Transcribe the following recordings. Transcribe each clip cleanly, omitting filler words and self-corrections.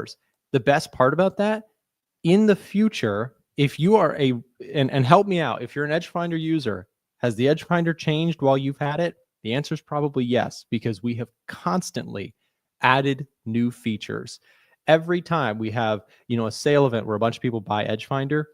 yours. The best part about that, in the future, if you are and help me out, if you're an Edgefinder user, has the Edgefinder changed while you've had it? The answer is probably yes, because we have constantly added new features. Every time we have, a sale event where a bunch of people buy Edgefinder,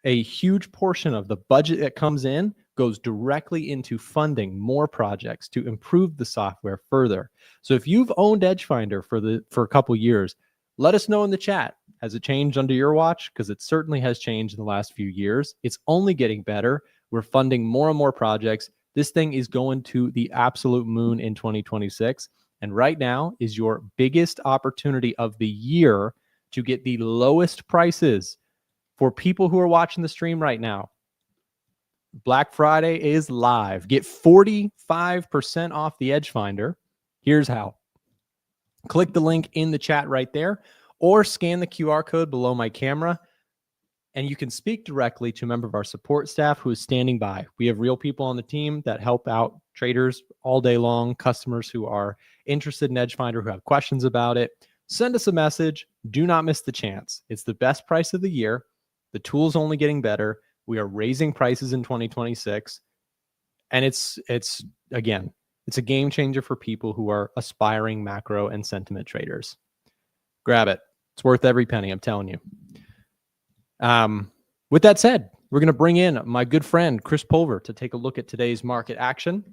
a huge portion of the budget that comes in goes directly into funding more projects to improve the software further. So if you've owned Edgefinder for a couple years, let us know in the chat. Has it changed under your watch? Because it certainly has changed in the last few years. It's only getting better. We're funding more and more projects. This thing is going to the absolute moon in 2026. And right now is your biggest opportunity of the year to get the lowest prices for people who are watching the stream right now. Black Friday is live. Get 45% off the Edgefinder. Here's how. Click the link in the chat right there, or scan the QR code below my camera, and you can speak directly to a member of our support staff who is standing by. We have real people on the team that help out traders all day long, customers who are interested in Edgefinder, who have questions about it. Send us a message. Do not miss the chance. It's the best price of the year. The tool's only getting better. We are raising prices in 2026. And it's a game changer for people who are aspiring macro and sentiment traders. Grab it. It's worth every penny, I'm telling you. With that said, we're going to bring in my good friend, Chris Pulver, to take a look at today's market action.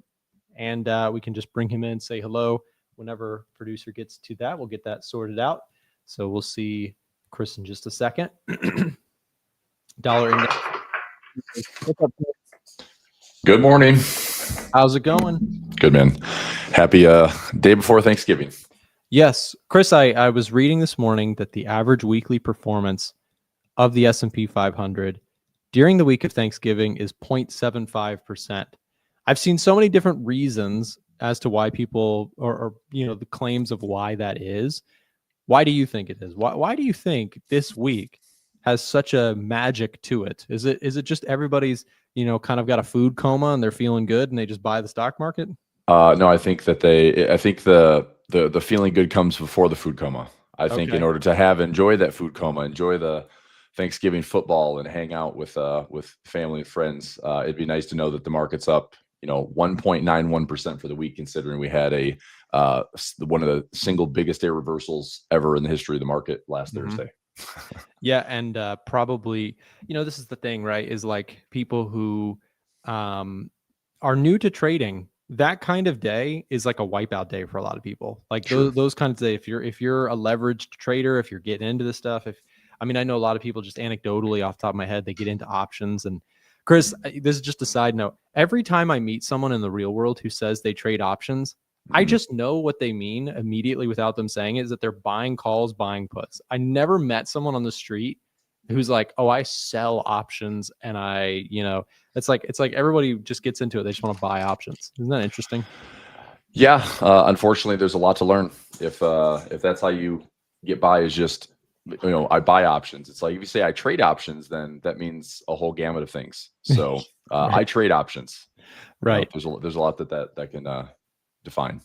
And we can just bring him in, say hello. Whenever producer gets to that, we'll get that sorted out. So we'll see Chris in just a second. Dollar index. What's up, Chris? Good morning. How's it going? Good, man. Happy day before Thanksgiving. Yes. Chris, I was reading this morning that the average weekly performance of the S&P 500 during the week of Thanksgiving is 0.75%. I've seen so many different reasons as to why people or the claims of why that is. Why do you think it is? Why do you think this week has such a magic to it? Is it just everybody's, kind of got a food coma and they're feeling good and they just buy the stock market? No, I think that the feeling good comes before the food coma. I think in order to enjoy that food coma, enjoy the Thanksgiving football and hang out with family and friends, it'd be nice to know that the market's up, 1.91% for the week, considering we had one of the single biggest day reversals ever in the history of the market last Thursday. Yeah. And probably, this is the thing, right? Is like people who are new to trading, that kind of day is like a wipeout day for a lot of people. Like those kinds of days, if you're a leveraged trader, if you're getting into this stuff, I know a lot of people just anecdotally off the top of my head, they get into options. And Chris, this is just a side note. Every time I meet someone in the real world who says they trade options, I just know what they mean immediately without them saying it, is that they're buying calls, buying puts. I never met someone on the street who's like, oh, I sell options. And it's like everybody just gets into it. They just want to buy options. Isn't that interesting? Yeah. Unfortunately, there's a lot to learn. If that's how you get by, is just, I buy options. It's like, if you say I trade options, then that means a whole gamut of things. So right. I trade options. Right. There's a lot that can define.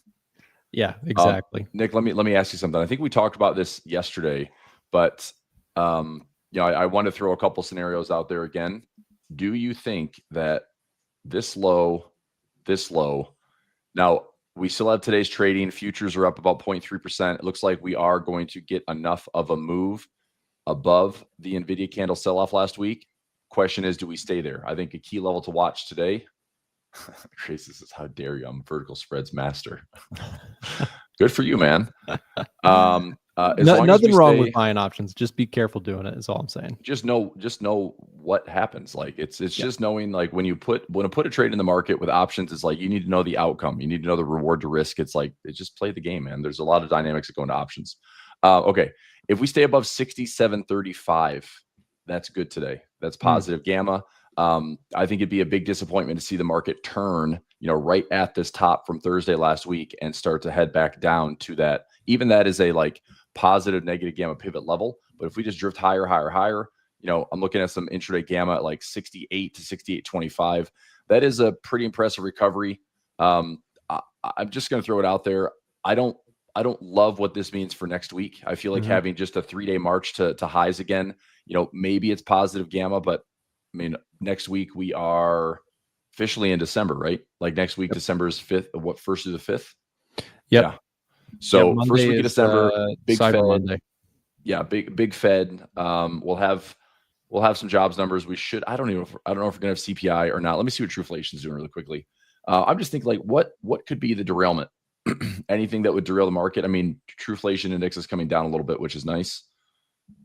Yeah, exactly. Nick, let me ask you something. I think we talked about this yesterday, but I want to throw a couple scenarios out there again. Do you think that this low, now we still have today's trading, futures are up about 0.3%. It looks like we are going to get enough of a move above the NVIDIA candle sell-off last week. Question is, do we stay there? I think a key level to watch today. Chris, this is how dare you? I'm a vertical spreads master. Good for you, man. Nothing wrong with buying options. Just be careful doing it, is all I'm saying. Just know what happens. Like it's just knowing, like when you put a trade in the market with options, it's like you need to know the outcome. You need to know the reward to risk. It's like just play the game, man. There's a lot of dynamics that go into options. Okay. If we stay above 67.35, that's good today. That's positive gamma. I think it'd be a big disappointment to see the market turn, right at this top from Thursday last week and start to head back down to that. Even that is a like positive negative gamma pivot level. But if we just drift higher, I'm looking at some intraday gamma at like 68 to 68.25. That is a pretty impressive recovery. I'm just going to throw it out there. I don't don't love what this means for next week. I feel like having just a 3-day march to highs again, maybe it's positive gamma, but I mean, next week we are officially in December, right? Like next week, December is 5th, first through the 5th? Yep. Yeah. So first Monday week of is December, big Cyber Fed. Monday. Yeah, big Fed. We'll have some jobs numbers. I don't know if we're gonna have CPI or not. Let me see what Trueflation is doing really quickly. I'm just thinking like what could be the derailment? Anything that would derail the market. I mean, Trueflation index is coming down a little bit, which is nice.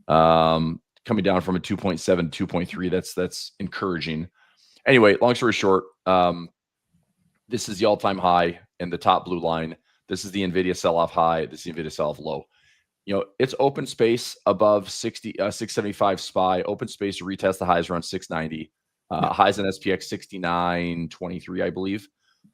Coming down from a 2.7 to 2.3. That's encouraging. Anyway, long story short, this is the all-time high in the top blue line. This is the NVIDIA sell-off high. This is the NVIDIA sell-off low. It's open space above 675 SPY. Open space to retest the highs around 690. Highs in SPX 69.23, I believe.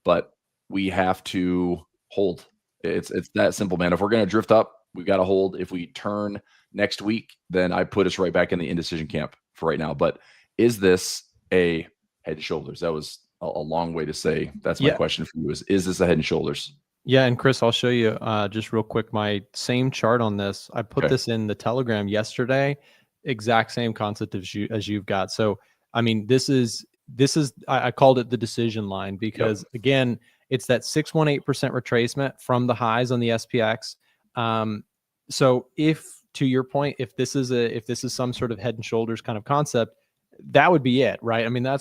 But we have to hold. It's that simple, man. If we're going to drift up, we've got to hold. If we turn next week, then I put us right back in the indecision camp for right now. But is this a head and shoulders? That was a long way to say that's my question for you is this a head and shoulders? Yeah, and Chris, I'll show you just real quick my same chart on this. I put this in the Telegram yesterday, exact same concept as you've got. So, I mean, this is I called it the decision line because again, it's that 618% retracement from the highs on the SPX. So if to your point, if this is some sort of head and shoulders kind of concept, that would be it, right? I mean, I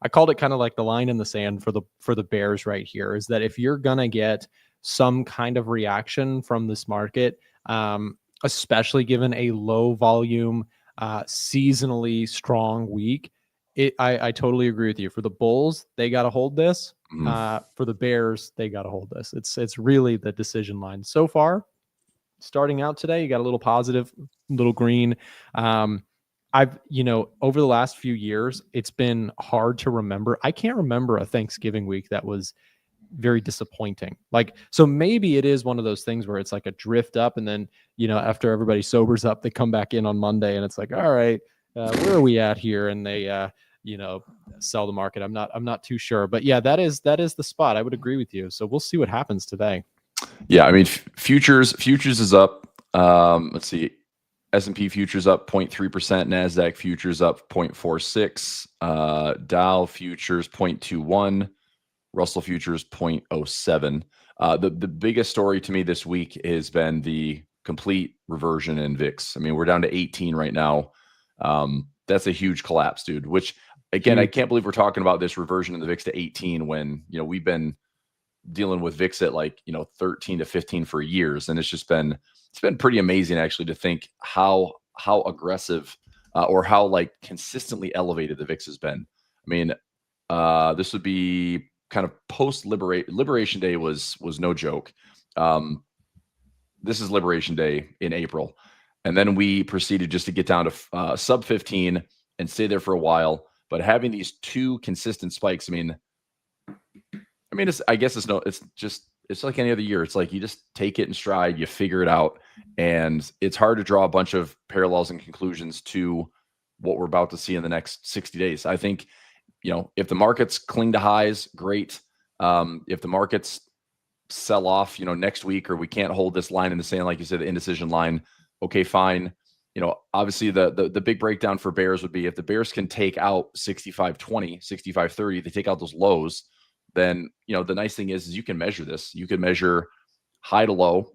called it kind of like the line in the sand for the bears right here, is that if you're gonna get some kind of reaction from this market, especially given a low volume, seasonally strong week, I totally agree with you. For the bulls, they got to hold this. For the bears, they got to hold this. It's really the decision line so far. Starting out today, you got a little positive, little green. I've, over the last few years, it's been hard to remember. I can't remember a Thanksgiving week that was very disappointing. So maybe it is one of those things where it's like a drift up and then, after everybody sobers up, they come back in on Monday and it's like, all right, where are we at here? And they, sell the market. I'm not too sure, but yeah, that is the spot. I would agree with you. So we'll see what happens today. Yeah. I mean, futures is up. Let's see. S&P futures up 0.3%, NASDAQ futures up 0.46, Dow futures 0.21, Russell futures 0.07. The biggest story to me this week has been the complete reversion in VIX. I mean, we're down to 18 right now. That's a huge collapse, dude, which again, I can't believe we're talking about this reversion in the VIX to 18 when, we've been dealing with VIX at 13 to 15 for years. And it's been pretty amazing actually to think how aggressive or how consistently elevated the VIX has been. I mean, this would be kind of post Liberation Day was no joke. This is Liberation Day in April. And then we proceeded just to get down to sub 15 and stay there for a while. But having these two consistent spikes, it's like any other year. It's like you just take it in stride, you figure it out. And it's hard to draw a bunch of parallels and conclusions to what we're about to see in the next 60 days. I think, if the markets cling to highs, great. If the markets sell off, next week, or we can't hold this line in the sand, like you said, the indecision line, okay, fine. Obviously the big breakdown for bears would be if the bears can take out 65.20, 65.30, they take out those lows, then, the nice thing is you can measure this. You can measure high to low.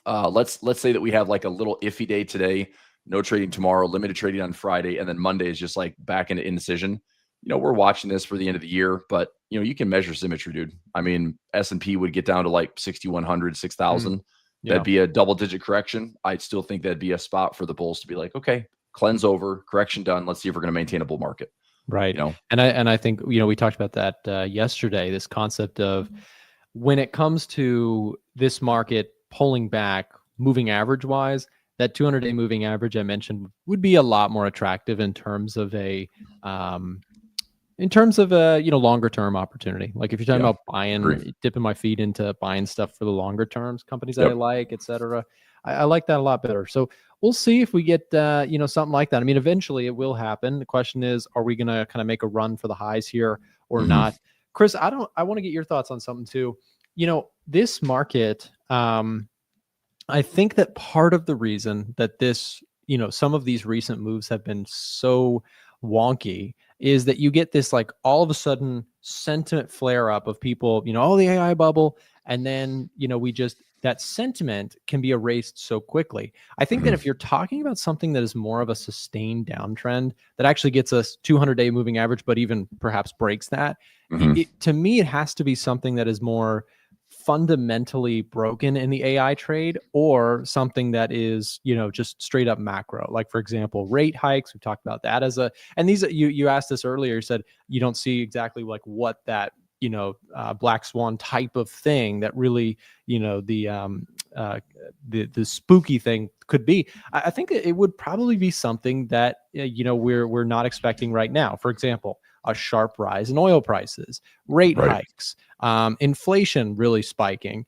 Let's say that we have a little iffy day today, no trading tomorrow, limited trading on Friday, and then Monday is just back into indecision. We're watching this for the end of the year, but you can measure symmetry, dude. I mean, S&P would get down to 6,100, 6,000. That'd be a double-digit correction. I'd still think that'd be a spot for the bulls to be okay, cleanse over, correction done. Let's see if we're going to maintain a bull market. Right. And I think, we talked about that yesterday, this concept of when it comes to this market pulling back, moving average wise, that 200-day moving average I mentioned would be a lot more attractive in terms of a longer term opportunity. Like if you're talking about buying, dipping my feet into buying stuff for the longer terms, companies that I like, etc. I like that a lot better. So we'll see if we get, something like that. I mean, eventually it will happen. The question is, are we going to kind of make a run for the highs here or not? Chris, I want to get your thoughts on something too. This market, I think that part of the reason that some of these recent moves have been so wonky is that you get this like all of a sudden sentiment flare up of people, oh, the AI bubble. And then, that sentiment can be erased so quickly. I think that if you're talking about something that is more of a sustained downtrend that actually gets us 200-day moving average, but even perhaps breaks that, to me, it has to be something that is more fundamentally broken in the AI trade, or something that is, just straight up macro. Like, for example, rate hikes. We talked about that and these, you asked this earlier, you said you don't see exactly like what that, black swan type of thing that really, the spooky thing could be. I think it would probably be something that, we're not expecting right now. For example, a sharp rise in oil prices, rate hikes, inflation really spiking,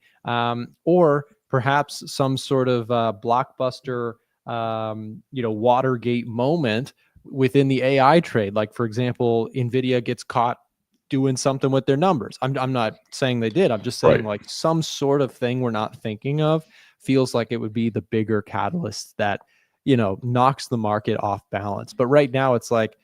or perhaps some sort of blockbuster, Watergate moment within the AI trade. Like, for example, NVIDIA gets caught doing something with their numbers. I'm not saying they did. I'm just saying like some sort of thing we're not thinking of feels like it would be the bigger catalyst that, knocks the market off balance. But right now it's like,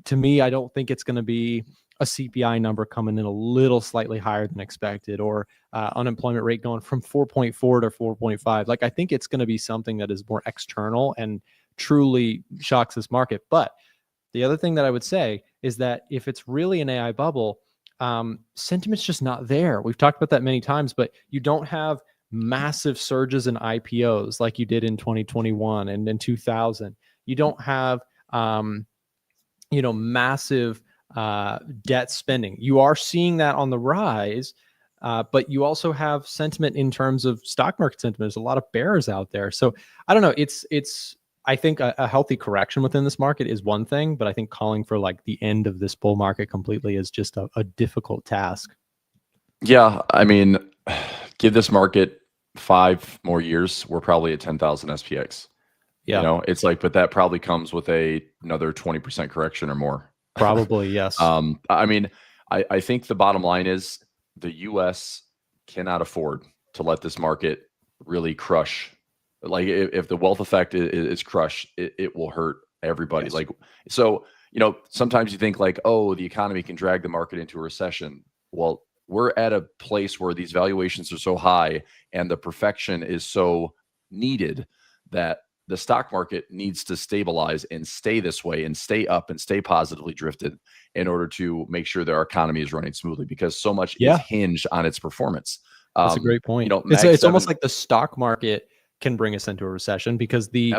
to me, I don't think it's going to be a CPI number coming in a little slightly higher than expected, or unemployment rate going from 4.4 to 4.5. Like, I think it's going to be something that is more external and truly shocks this market. But the other thing that I would say is that if it's really an AI bubble, sentiment's just not there. We've talked about that many times, but you don't have massive surges in IPOs like you did in 2021 and in 2000. You don't have, massive debt spending. You are seeing that on the rise, but you also have sentiment in terms of stock market sentiment. There's a lot of bears out there. So I don't know. I think a healthy correction within this market is one thing, but I think calling for like the end of this bull market completely is just a difficult task. Yeah. I mean, give this market 5 more years, we're probably at 10,000 SPX. Yeah. It's like, but that probably comes with another 20% correction or more. Probably, yes. I mean, I think the bottom line is the US cannot afford to let this market really crush. Like, if the wealth effect is crushed, it will hurt everybody. Yes. Like, so, sometimes you think like, oh, the economy can drag the market into a recession. Well, we're at a place where these valuations are so high and the perfection is so needed that the stock market needs to stabilize and stay this way and stay up and stay positively drifted in order to make sure that our economy is running smoothly, because so much is hinged on its performance. That's a great point. It's almost like the stock market can bring us into a recession, because the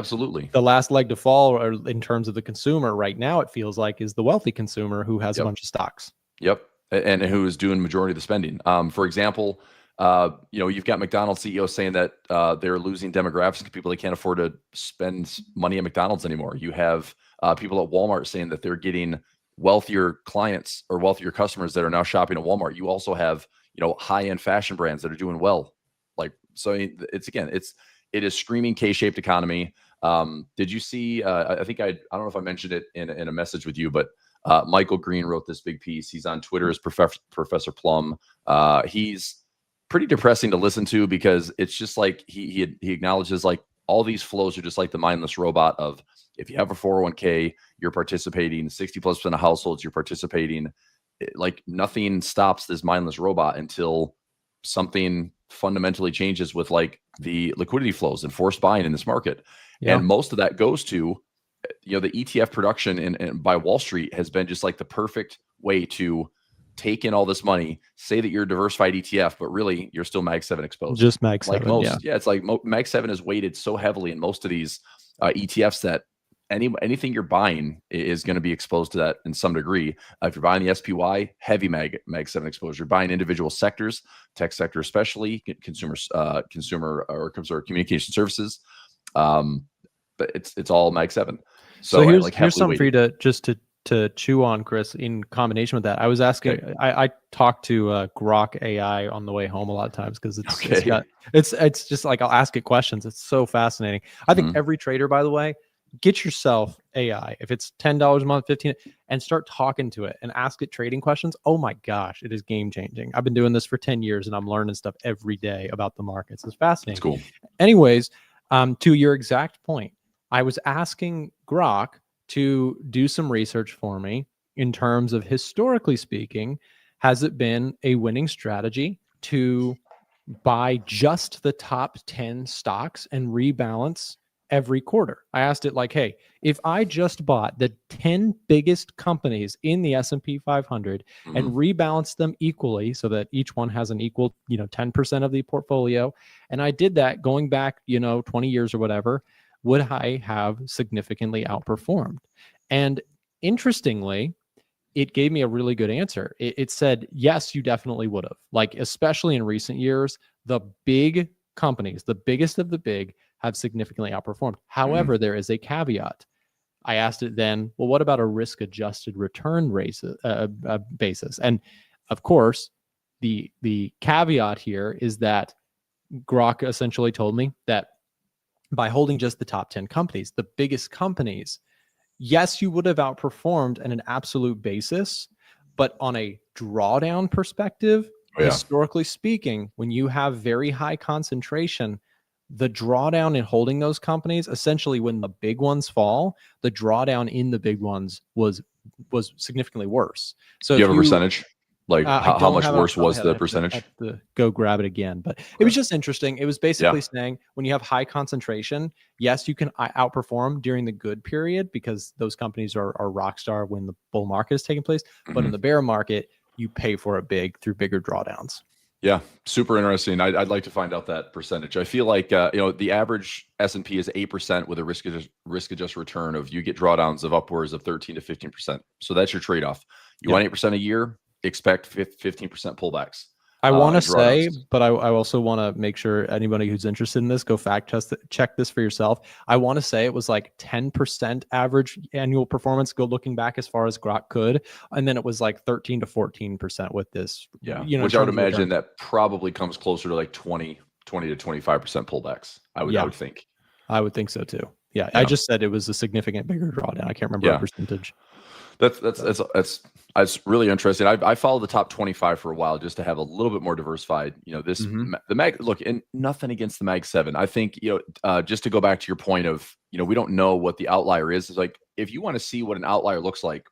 last leg to fall, or in terms of the consumer right now, it feels like, is the wealthy consumer who has a bunch of stocks. Yep. And who is doing majority of the spending. For example, you've got McDonald's CEO saying that they're losing demographics of people that can't afford to spend money at McDonald's anymore. You have people at Walmart saying that they're getting wealthier clients or wealthier customers that are now shopping at Walmart. You also have, high-end fashion brands that are doing well. Like, so it is screaming K-shaped economy. Did you see, I think I don't know if I mentioned it in a message with you, but Michael Green wrote this big piece. He's on Twitter as Professor Plum. He's pretty depressing to listen to, because it's just like he acknowledges like all these flows are just like the mindless robot of, if you have a 401k, you're participating, 60+% of households, you're participating. Like, nothing stops this mindless robot until something fundamentally changes with like the liquidity flows and forced buying in this market. Yeah. And most of that goes to, the ETF production and by Wall Street has been just like the perfect way to take in all this money, say that you're a diversified ETF, but really you're still Mag 7 exposed. Just Mag 7. Like most, it's like Mag 7 is weighted so heavily in most of these ETFs that anything you're buying is going to be exposed to that in some degree. If you're buying the SPY, heavy Mag 7 exposure. Buying individual sectors, tech sector especially, consumer or communication services, but it's all Mag 7. So here's something for you to chew on, Chris, in combination with that. I was asking, I talk to Grok AI on the way home a lot of times, because it's just like, I'll ask it questions. It's so fascinating. I think every trader, by the way, get yourself AI. If it's $10 a month, 15, and start talking to it and ask it trading questions. Oh my gosh, it is game changing. I've been doing this for 10 years and I'm learning stuff every day about the markets. It's fascinating. It's cool. Anyways, to your exact point, I was asking Grok to do some research for me in terms of, historically speaking, has it been a winning strategy to buy just the top 10 stocks and rebalance every quarter? I asked it like, hey, if I just bought the 10 biggest companies in the S&P 500 and rebalanced them equally so that each one has an equal, 10% of the portfolio, and I did that going back, 20 years or whatever, would I have significantly outperformed? And interestingly, it gave me a really good answer. It said, yes, you definitely would have. Like, especially in recent years, the big companies, the biggest of the big, have significantly outperformed. However, there is a caveat. I asked it then, well, what about a risk-adjusted return basis? And of course, the caveat here is that Grok essentially told me that by holding just the top 10 companies, the biggest companies, yes, you would have outperformed on an absolute basis, but on a drawdown perspective, historically speaking, when you have very high concentration, the drawdown in holding those companies, essentially when the big ones fall, the drawdown in the big ones was significantly worse. So do you have a percentage? Like how much worse was the percentage? I have to go grab it again, but it was just interesting. It was basically saying when you have high concentration, yes, you can outperform during the good period because those companies are rock star when the bull market is taking place. But in the bear market, you pay for it big through bigger drawdowns. Yeah, super interesting. I'd like to find out that percentage. I feel like the average S&P is 8% with a risk-adjusted return of, you get drawdowns of upwards of 13 to 15%. So that's your trade-off. You want 8% a year, expect 15% pullbacks. I want to say, but I also want to make sure anybody who's interested in this, go check this for yourself. I want to say it was like 10% average annual performance, go looking back as far as Grok could. And then it was like 13 to 14% with this. Yeah. Which I would imagine that probably comes closer to like 20 to 25% pullbacks. I would think. I would think so too. Yeah. I just said it was a significant bigger drawdown. I can't remember a percentage. That's really interesting. I followed the top 25 for a while just to have a little bit more diversified. The Mag, look, and nothing against the Mag 7. I think, just to go back to your point of, we don't know what the outlier is. It's like, if you want to see what an outlier looks like,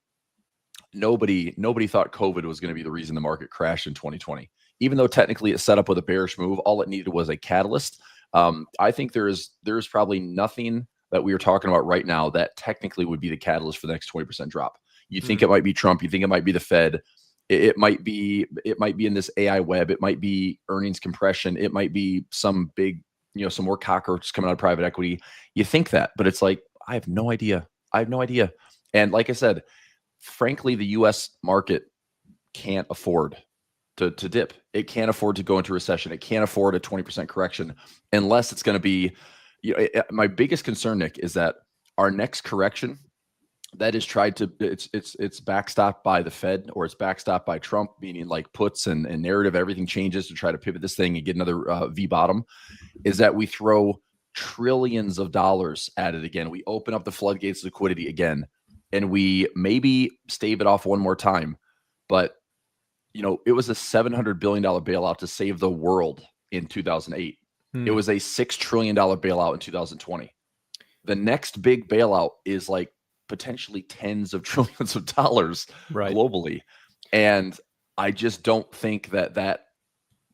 nobody thought COVID was going to be the reason the market crashed in 2020. Even though technically it set up with a bearish move, all it needed was a catalyst. I think there's probably nothing that we are talking about right now that technically would be the catalyst for the next 20% drop. You think it might be Trump. You think it might be the Fed. It might be in this AI web. It might be earnings compression. It might be some big, some more cockroaches coming out of private equity. You think that, but it's like, I have no idea. And like I said, frankly, the U.S. market can't afford to dip. It can't afford to go into recession. It can't afford a 20% correction unless it's going to be, my biggest concern, Nick, is that our next correction that is it's backstopped by the Fed, or it's backstopped by Trump, meaning like puts and narrative, everything changes to try to pivot this thing and get another V bottom, is that we throw trillions of dollars at it again. We open up the floodgates of liquidity again, and we maybe stave it off one more time. But, it was a $700 billion bailout to save the world in 2008. It was a $6 trillion bailout in 2020. The next big bailout is like potentially tens of trillions of dollars globally. And I just don't think that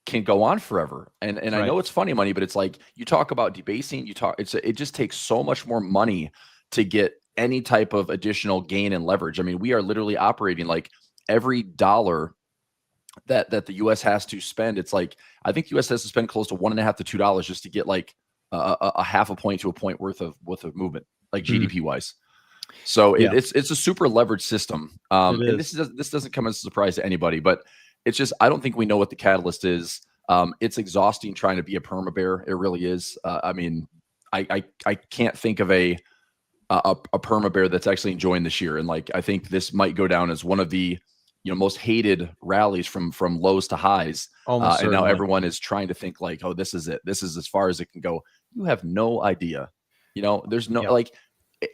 can go on forever. And I know it's funny money, but it's like, you talk about debasing, it just takes so much more money to get any type of additional gain and leverage. I mean, we are literally operating like every dollar that the US has to spend. It's like, I think the US has to spend close to $1.50 to $2 just to get like a half a point to a point worth of movement, like GDP wise. So it's a super leveraged system. And this doesn't come as a surprise to anybody, but it's just, I don't think we know what the catalyst is. It's exhausting trying to be a perma bear. It really is. I mean, I can't think of a perma bear that's actually enjoying this year. And like, I think this might go down as one of the most hated rallies from lows to highs. And now everyone is trying to think like, oh, this is it. This is as far as it can go. You have no idea. There's no like,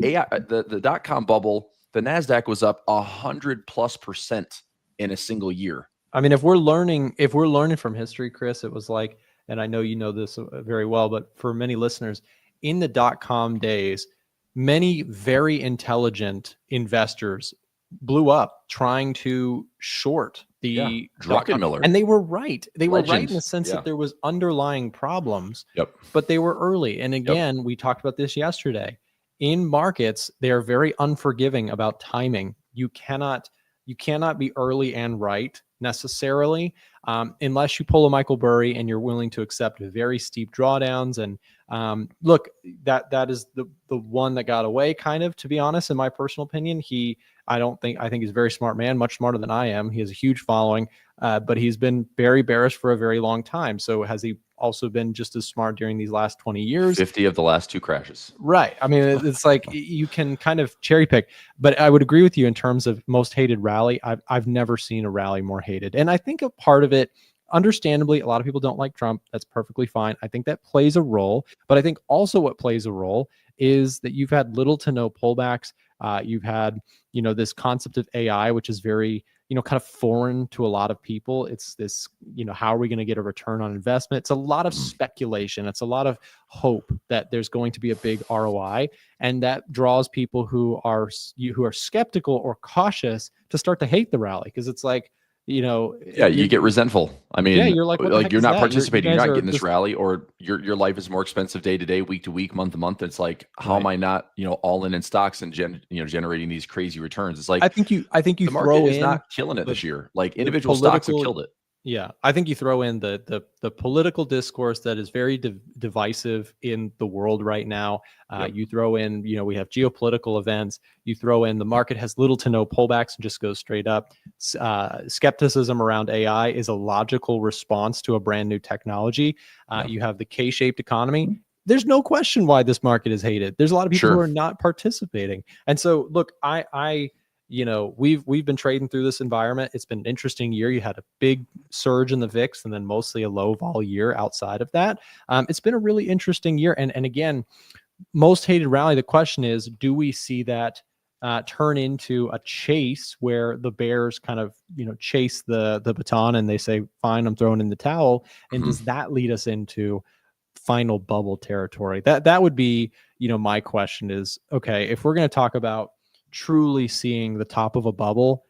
AI, the dot-com bubble, the NASDAQ was up 100+% in a single year. I mean, if we're learning from history, Chris, it was like, and I know you know this very well, but for many listeners, in the dot-com days, many very intelligent investors blew up trying to short the dot-com. Druckenmiller. And they were right. They were right in Legend. the sense Yeah. that there was underlying problems, Yep. but they were early. And again, we talked about this yesterday. In markets, they are very unforgiving about timing. You cannot be early and right necessarily, unless you pull a Michael Burry and you're willing to accept very steep drawdowns. And look, that is the one that got away, kind of, to be honest, in my personal opinion. I think he's a very smart man, much smarter than I am. He has a huge following, but he's been very bearish for a very long time. So has he also been just as smart during these last 20 years? 50 of the last 2 crashes. Right. I mean, it's like you can kind of cherry pick, but I would agree with you in terms of most hated rally. I've never seen a rally more hated. And I think a part of it, understandably, a lot of people don't like Trump. That's perfectly fine. I think that plays a role, but I think also what plays a role is that you've had little to no pullbacks. You've had, this concept of AI, which is very, kind of foreign to a lot of people. It's this, how are we going to get a return on investment? It's a lot of speculation. It's a lot of hope that there's going to be a big ROI, and that draws people who are skeptical or cautious to start to hate the rally, because it's like, you get resentful. I mean, you're like you're not participating, you're not getting this just rally, or your life is more expensive day to day, week to week, month to month. It's like, how am I not, all in stocks and generating these crazy returns? It's like, I think you the market throw is in not killing it this year. Like, individual stocks have killed it. Yeah, I think you throw in the political discourse that is very divisive in the world right now. You throw in, we have geopolitical events. You throw in the market has little to no pullbacks and just goes straight up. Skepticism around AI is a logical response to a brand new technology. You have the K-shaped economy. There's no question why this market is hated. There's a lot of people who are not participating. And so, look, we've been trading through this environment. It's been an interesting year. You had a big surge in the VIX and then mostly a low vol year outside of that. It's been a really interesting year. And again, most hated rally, the question is, do we see that turn into a chase where the bears kind of, chase the baton and they say, fine, I'm throwing in the towel. And does that lead us into final bubble territory? That would be, my question is, okay, if we're going to talk about truly seeing the top of a bubble,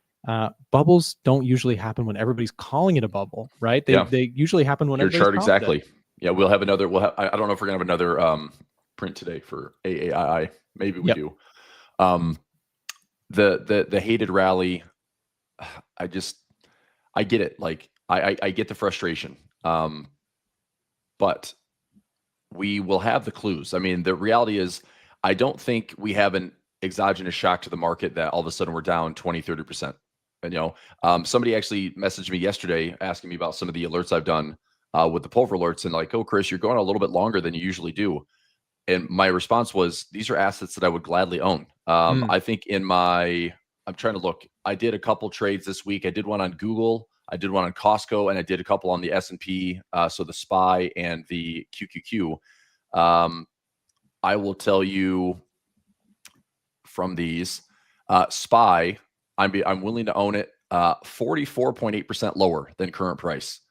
bubbles don't usually happen when everybody's calling it a bubble, right? They usually happen when your everybody's chart exactly. Yeah, we'll have another. I don't know if we're gonna have another print today for AAII. Maybe we do. The hated rally. I get it. Like, I get the frustration. But we will have the clues. I mean, the reality is, I don't think we have an exogenous shock to the market that all of a sudden we're down 20-30%. And somebody actually messaged me yesterday asking me about some of the alerts I've done with the Pulver alerts, and like, oh, Chris, you're going a little bit longer than you usually do. And my response was, these are assets that I would gladly own. I think I'm trying to look. I did a couple trades this week. I did one on Google, I did one on Costco, and I did a couple on the S&P. So the SPY and the QQQ. I will tell you from these, SPY, I'm willing to own it 44.8% lower than current price.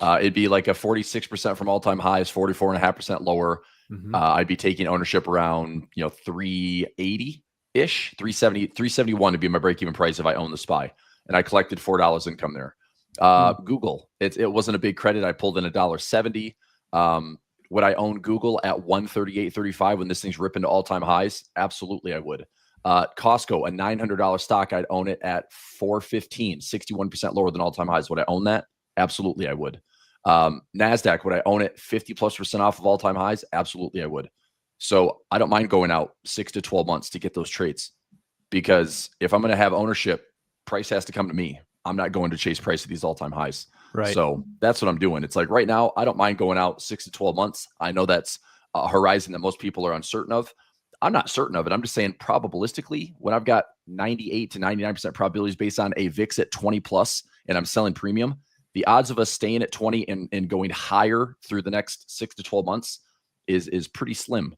It'd be like a 46% from all-time highs, 44.5% lower. I'd be taking ownership around 380-ish, 371 to be my break-even price if I own the SPY. And I collected $4 income there. Google, it wasn't a big credit. I pulled in $1.70. Would I own Google at 138.35 when this thing's ripping to all-time highs? Absolutely, I would. Costco, a $900 stock, I'd own it at 415, 61% lower than all-time highs. Would I own that? Absolutely, I would. NASDAQ, would I own it 50+% off of all-time highs? Absolutely, I would. So I don't mind going out 6 to 12 months to get those trades, because if I'm going to have ownership, price has to come to me. I'm not going to chase price at these all-time highs. Right. So that's what I'm doing. It's like right now, I don't mind going out 6 to 12 months. I know that's a horizon that most people are uncertain of. I'm not certain of it. I'm just saying, probabilistically, when I've got 98 to 99% probabilities based on a VIX at 20 plus and I'm selling premium, the odds of us staying at 20 and going higher through the next 6 to 12 months is pretty slim.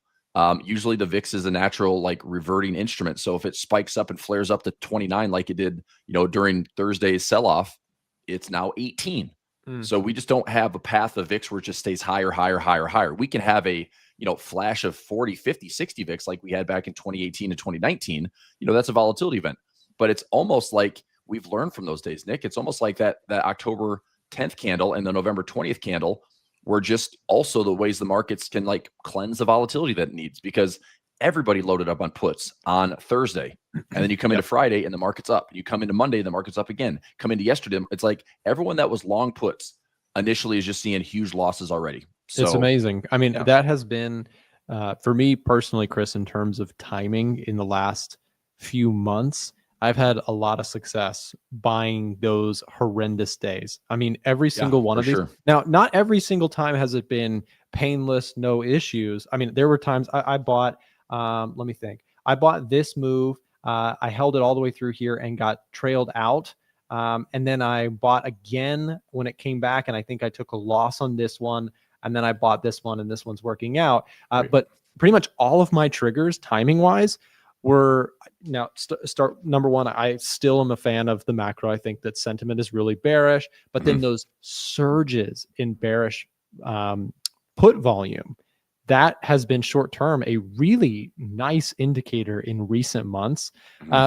Usually the VIX is a natural like reverting instrument. So if it spikes up and flares up to 29 like it did, during Thursday's sell-off, it's now 18. So we just don't have a path of VIX where it just stays higher, higher, higher, higher. We can have a flash of 40, 50, 60 VIX like we had back in 2018 and 2019. That's a volatility event. But it's almost like we've learned from those days, Nick. It's almost like that October 10th candle and the November 20th candle were just also the ways the markets can like cleanse the volatility that it needs, because everybody loaded up on puts on Thursday. And then you come into Friday and the market's up. You come into Monday, the market's up again. Come into yesterday, it's like everyone that was long puts initially is just seeing huge losses already. So it's amazing. I mean, that has been, for me personally, Chris, in terms of timing in the last few months, I've had a lot of success buying those horrendous days. I mean, every single one of these. Sure. Now, not every single time has it been painless, no issues. I mean, there were times I bought, let me think. I bought this move. I held it all the way through here and got trailed out. And then I bought again when it came back, and I think I took a loss on this one. And then I bought this one, and this one's working out. But pretty much all of my triggers, timing wise, were now start number one. I still am a fan of the macro. I think that sentiment is really bearish, but then those surges in bearish put volume, that has been short term a really nice indicator in recent months,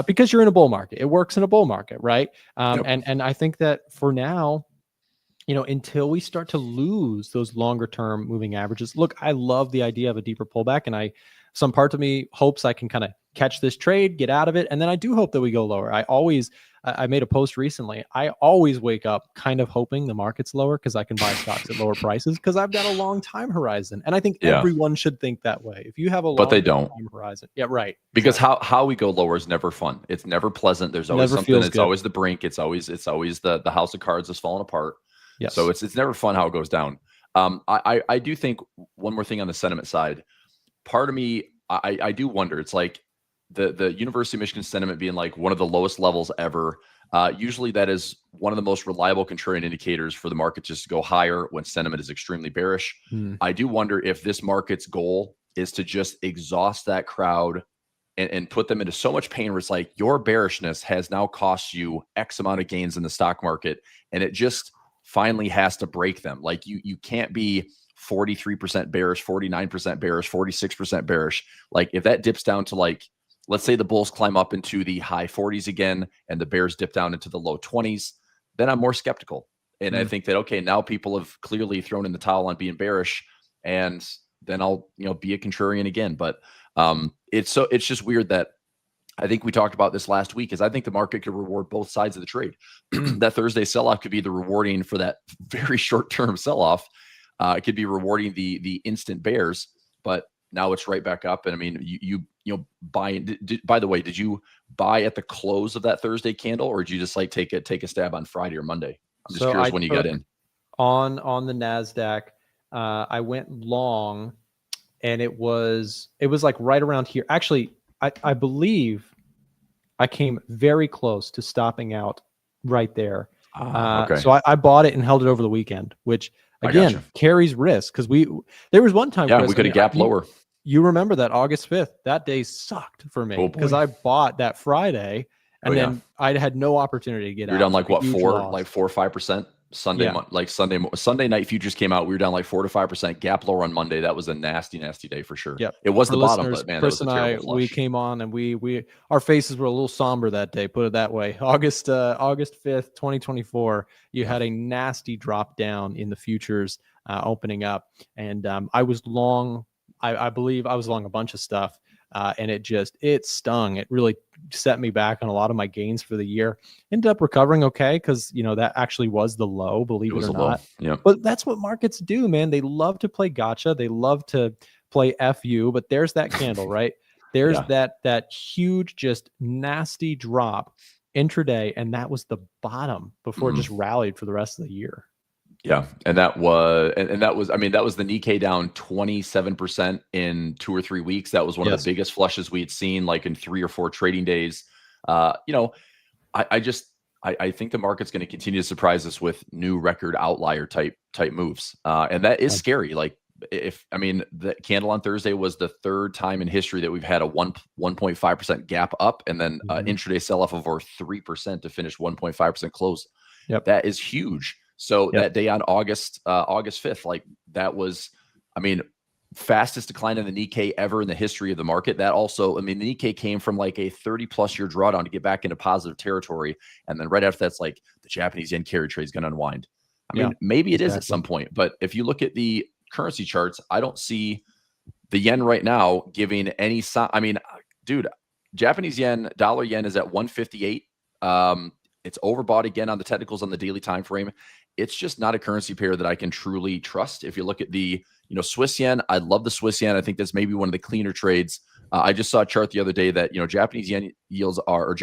because you're in a bull market. It works in a bull market, right? And I think that for now, until we start to lose those longer term moving averages. Look, I love the idea of a deeper pullback, and some part of me hopes I can kind of catch this trade, get out of it. And then I do hope that we go lower. I made a post recently. I always wake up kind of hoping the market's lower because I can buy stocks at lower prices because I've got a long time horizon. And I think everyone should think that way. If you have a long time horizon. Yeah, right. Because how we go lower is never fun. It's never pleasant. There's always something. It's always the brink. It's always the house of cards is falling apart. Yes. So it's never fun how it goes down. I do think one more thing on the sentiment side. Part of me, I do wonder. It's like the University of Michigan sentiment being like one of the lowest levels ever. Usually that is one of the most reliable contrarian indicators for the market just to go higher when sentiment is extremely bearish. I do wonder if this market's goal is to just exhaust that crowd and put them into so much pain where it's like your bearishness has now cost you X amount of gains in the stock market, and it just finally has to break them. Like you can't be 43% bearish, 49% bearish, 46% bearish. Like if that dips down to like, let's say the bulls climb up into the high 40s again and the bears dip down into the low 20s, then I'm more skeptical. And I think that, okay, now people have clearly thrown in the towel on being bearish, and then I'll, be a contrarian again. But it's just weird that I think we talked about this last week, is I think the market could reward both sides of the trade. That Thursday sell-off could be the rewarding for that very short-term sell-off. It could be rewarding the instant bears, but now it's right back up. And I mean, you buy. By the way, did you buy at the close of that Thursday candle, or did you just like take a stab on Friday or Monday? I'm just curious when you got in. On the NASDAQ, I went long, and it was like right around here. Actually, I believe I came very close to stopping out right there. Okay. So I bought it and held it over the weekend, which again carries risk, because there was one time, Chris, we could have gapped lower. You remember that August 5th, that day sucked for me because I bought that Friday, and then I had no opportunity to get out. You're down like what, 4 or 5%? Sunday night futures came out. We were down like 4 to 5%. Gap lower on Monday. That was a nasty day for sure. Yep. It was the bottom, but man, Chris and I, we came on and we our faces were a little somber that day. Put it that way. August 5th, 2024. You had a nasty drop down in the futures opening up, and I was long. I believe I was long a bunch of stuff. And it stung. It really set me back on a lot of my gains for the year. Ended up recovering okay, because that actually was the low, believe it or not. Yeah. But that's what markets do, man. They love to play gotcha. They love to play FU. But there's that candle, right? There's that huge, just nasty drop intraday, and that was the bottom before it just rallied for the rest of the year. Yeah. And that was the Nikkei down 27% in 2 or 3 weeks. That was one of the biggest flushes we had seen, like in 3 or 4 trading days. I think the market's going to continue to surprise us with new record outlier type moves. And that is scary. Like I mean, the candle on Thursday was the third time in history that we've had a 1.5% gap up, and then intraday sell-off of over 3% to finish 1.5% close. Yep. That is huge. So that day on August 5th, like that was, I mean, fastest decline in the Nikkei ever in the history of the market. That also, I mean, the Nikkei came from like a 30+ year drawdown to get back into positive territory. And then right after that's like the Japanese yen carry trade is going to unwind. I mean, maybe it is at some point, but if you look at the currency charts, I don't see the yen right now giving any sign. I mean, dude, Japanese yen, dollar yen is at 158. It's overbought again on the technicals on the daily time frame. It's just not a currency pair that I can truly trust. If you look at the, Swiss yen, I love the Swiss yen. I think that's maybe one of the cleaner trades. I just saw a chart the other day that, Japanese yen yields are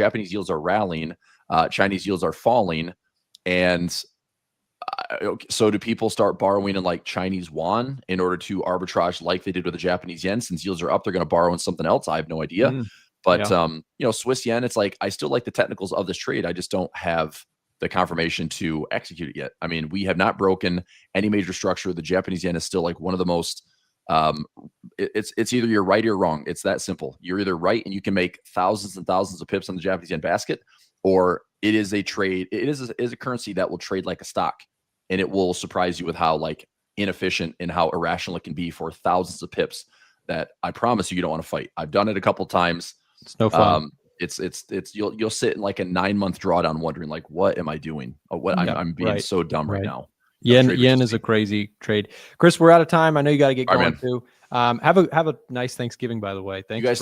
rallying, Chinese yields are falling. And so do people start borrowing in like Chinese yuan in order to arbitrage like they did with the Japanese yen? Since yields are up, they're going to borrow in something else. I have no idea. But, Swiss yen, it's like, I still like the technicals of this trade. I just don't have the confirmation to execute it yet. I mean, we have not broken any major structure. The Japanese yen is still like one of the most, it's either you're right or wrong. It's that simple. You're either right and you can make thousands and thousands of pips on the Japanese yen basket, or it is a trade. It is a currency that will trade like a stock, and it will surprise you with how like inefficient and how irrational it can be for thousands of pips that I promise you don't want to fight. I've done it a couple times. It's no fun. You'll sit in like a 9-month drawdown wondering like, what am I doing? I'm being so dumb right now. Yen is a crazy trade. Chris, we're out of time. I know you got to get going too. Have a nice Thanksgiving, by the way. Thanks, you guys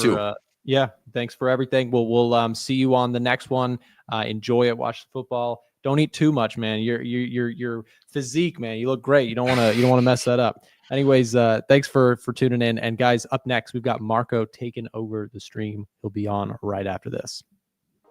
too. Thanks for everything. We'll see you on the next one. Enjoy it. Watch the football. Don't eat too much, man. Your physique, man. You look great. You don't want to mess that up. Anyways, thanks for tuning in. And guys, up next, we've got Marco taking over the stream. He'll be on right after this.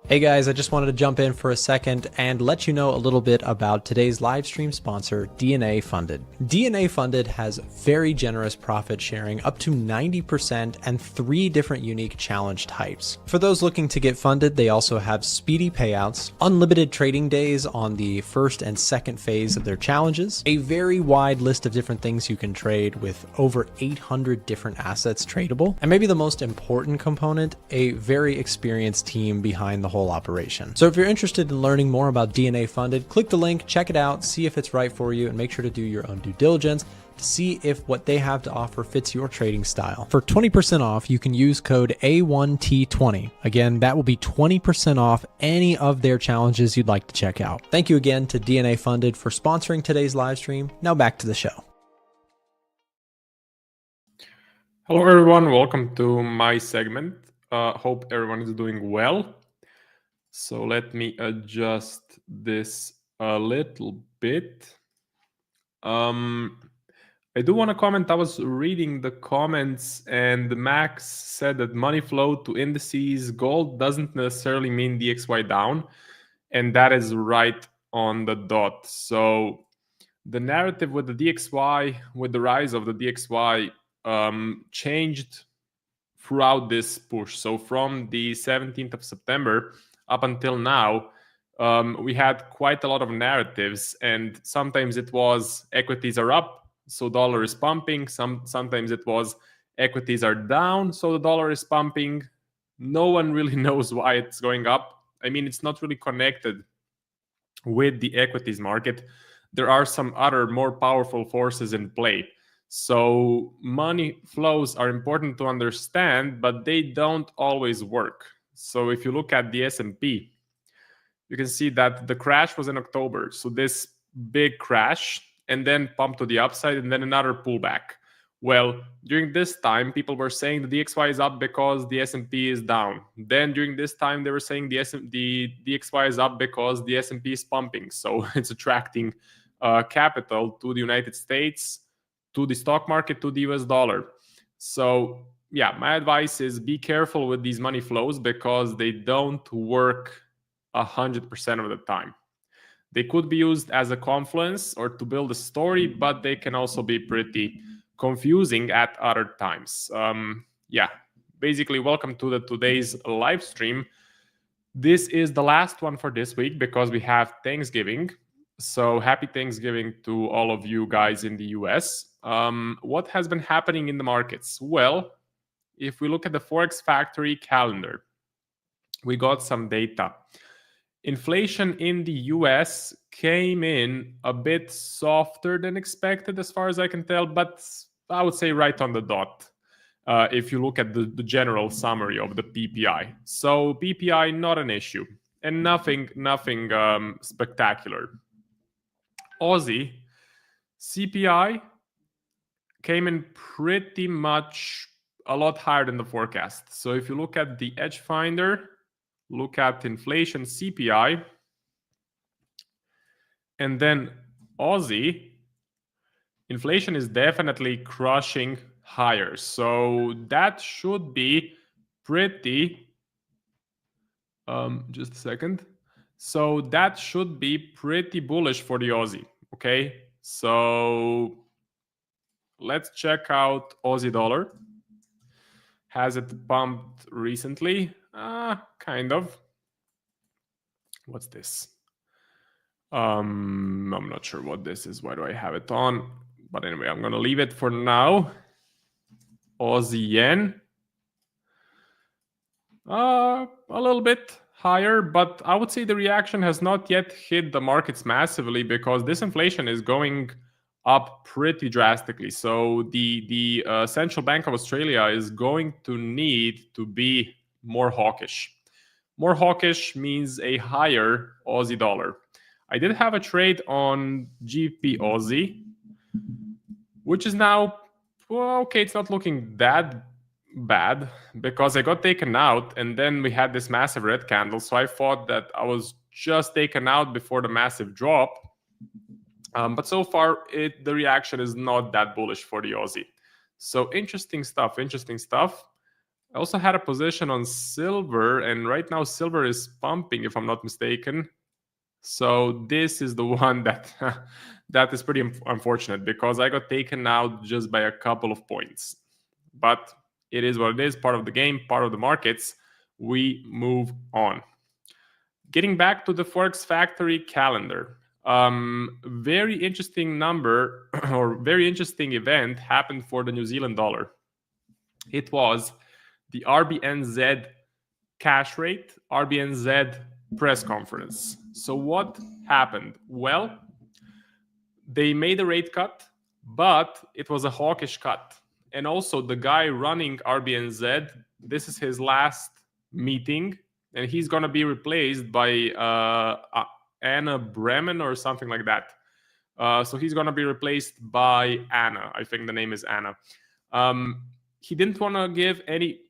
Hey guys, I just wanted to jump in for a second and let you know a little bit about today's live stream sponsor, DNA Funded. DNA Funded has very generous profit sharing up to 90% and 3 different unique challenge types. For those looking to get funded, they also have speedy payouts, unlimited trading days on the first and second phase of their challenges, a very wide list of different things you can trade with over 800 different assets tradable, and maybe the most important component, a very experienced team behind the whole operation. So if you're interested in learning more about DNA Funded, click the link, check it out, see if it's right for you, and make sure to do your own due diligence to see if what they have to offer fits your trading style. For 20% off, you can use code A1T20. Again, that will be 20% off any of their challenges you'd like to check out. Thank you again to DNA Funded for sponsoring today's live stream. Now back to the show. Hello everyone, welcome to my segment. Hope everyone is doing well. So let me adjust this a little bit. I do want to comment. I was reading the comments and Max said that money flow to indices, gold doesn't necessarily mean DXY down. And that is right on the dot. So the narrative with the DXY, with the rise of the DXY, changed throughout this push. So from the 17th of September up until now, we had quite a lot of narratives, and sometimes it was equities are up, so dollar is pumping. Sometimes it was equities are down, so the dollar is pumping. No one really knows why it's going up. I mean, it's not really connected with the equities market. There are some other more powerful forces in play. So money flows are important to understand, but they don't always work. So if you look at the S&P, you can see that the crash was in October. So this big crash and then pump to the upside and then another pullback. Well, during this time, people were saying the DXY is up because the S&P is down. Then during this time, they were saying the DXY is up because the S&P is pumping. So it's attracting capital to the United States, to the stock market, to the US dollar. So yeah, my advice is be careful with these money flows because they don't work 100% of the time. They could be used as a confluence or to build a story, but they can also be pretty confusing at other times. Basically, welcome to today's live stream. This is the last one for this week because we have Thanksgiving. So happy Thanksgiving to all of you guys in the US. What has been happening in the markets? Well, if we look at the Forex Factory calendar, we got some data. Inflation in the US came in a bit softer than expected, as far as I can tell, but I would say right on the dot. If you look at the general summary of the PPI. So PPI, not an issue, and nothing spectacular. Aussie CPI came in pretty much a lot higher than the forecast. So if you look at the Edge Finder, look at inflation CPI, and then Aussie, inflation is definitely crushing higher. So that should be pretty, just a second. So that should be pretty bullish for the Aussie, okay? So let's check out Aussie dollar. Has it pumped recently? Kind of. What's this? I'm not sure what this is. Why do I have it on? But anyway, I'm going to leave it for now. Aussie yen. A little bit higher, but I would say the reaction has not yet hit the markets massively because this inflation is going up pretty drastically. So the Central Bank of Australia is going to need to be more hawkish. More hawkish means a higher Aussie dollar. I did have a trade on GP Aussie, which is now, well, okay, it's not looking that bad because I got taken out and then we had this massive red candle. So I thought that I was just taken out before the massive drop. But so far, the reaction is not that bullish for the Aussie. So interesting stuff. I also had a position on silver, and right now silver is pumping, if I'm not mistaken. So this is the one that that is pretty unfortunate because I got taken out just by a couple of points. But it is what it is, part of the game, part of the markets. We move on. Getting back to the Forex Factory calendar. Very interesting number or very interesting event happened for the New Zealand dollar. It was the RBNZ cash rate, RBNZ press conference. So what happened? Well, they made a rate cut, but it was a hawkish cut. And also the guy running RBNZ, this is his last meeting, and he's going to be replaced by Anna Bremen or something like that. So he's going to be replaced by Anna. I think the name is Anna. He didn't want to give any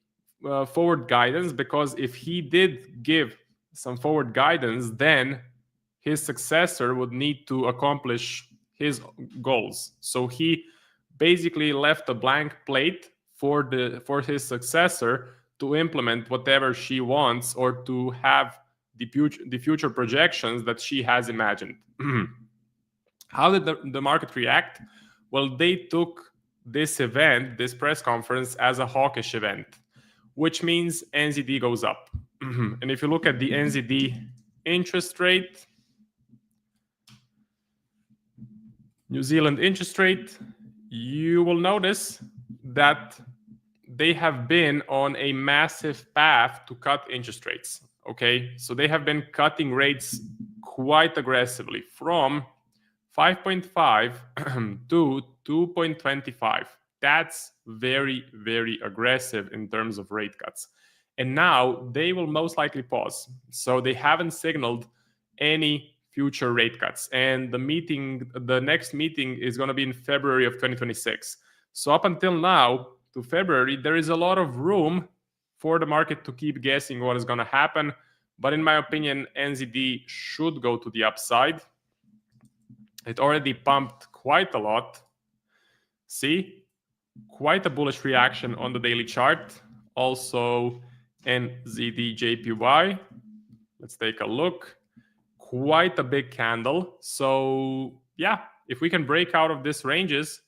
forward guidance because if he did give some forward guidance, then his successor would need to accomplish his goals. So he basically left a blank plate for his successor to implement whatever she wants or to have the future projections that she has imagined. How did the market react? Well, they took this event, this press conference, as a hawkish event, which means NZD goes up. And if you look at the NZD interest rate, New Zealand interest rate, you will notice that they have been on a massive path to cut interest rates. Okay, so they have been cutting rates quite aggressively from 5.5 to 2.25. That's very, very aggressive in terms of rate cuts. And now they will most likely pause. So they haven't signaled any future rate cuts. And the next meeting is going to be in February of 2026. So up until now, to February, there is a lot of room for the market to keep guessing what is going to happen. But in my opinion, NZD should go to the upside. It already pumped quite a lot. See, quite a bullish reaction on the daily chart. Also, NZD-JPY. Let's take a look. Quite a big candle. So yeah, if we can break out of these ranges,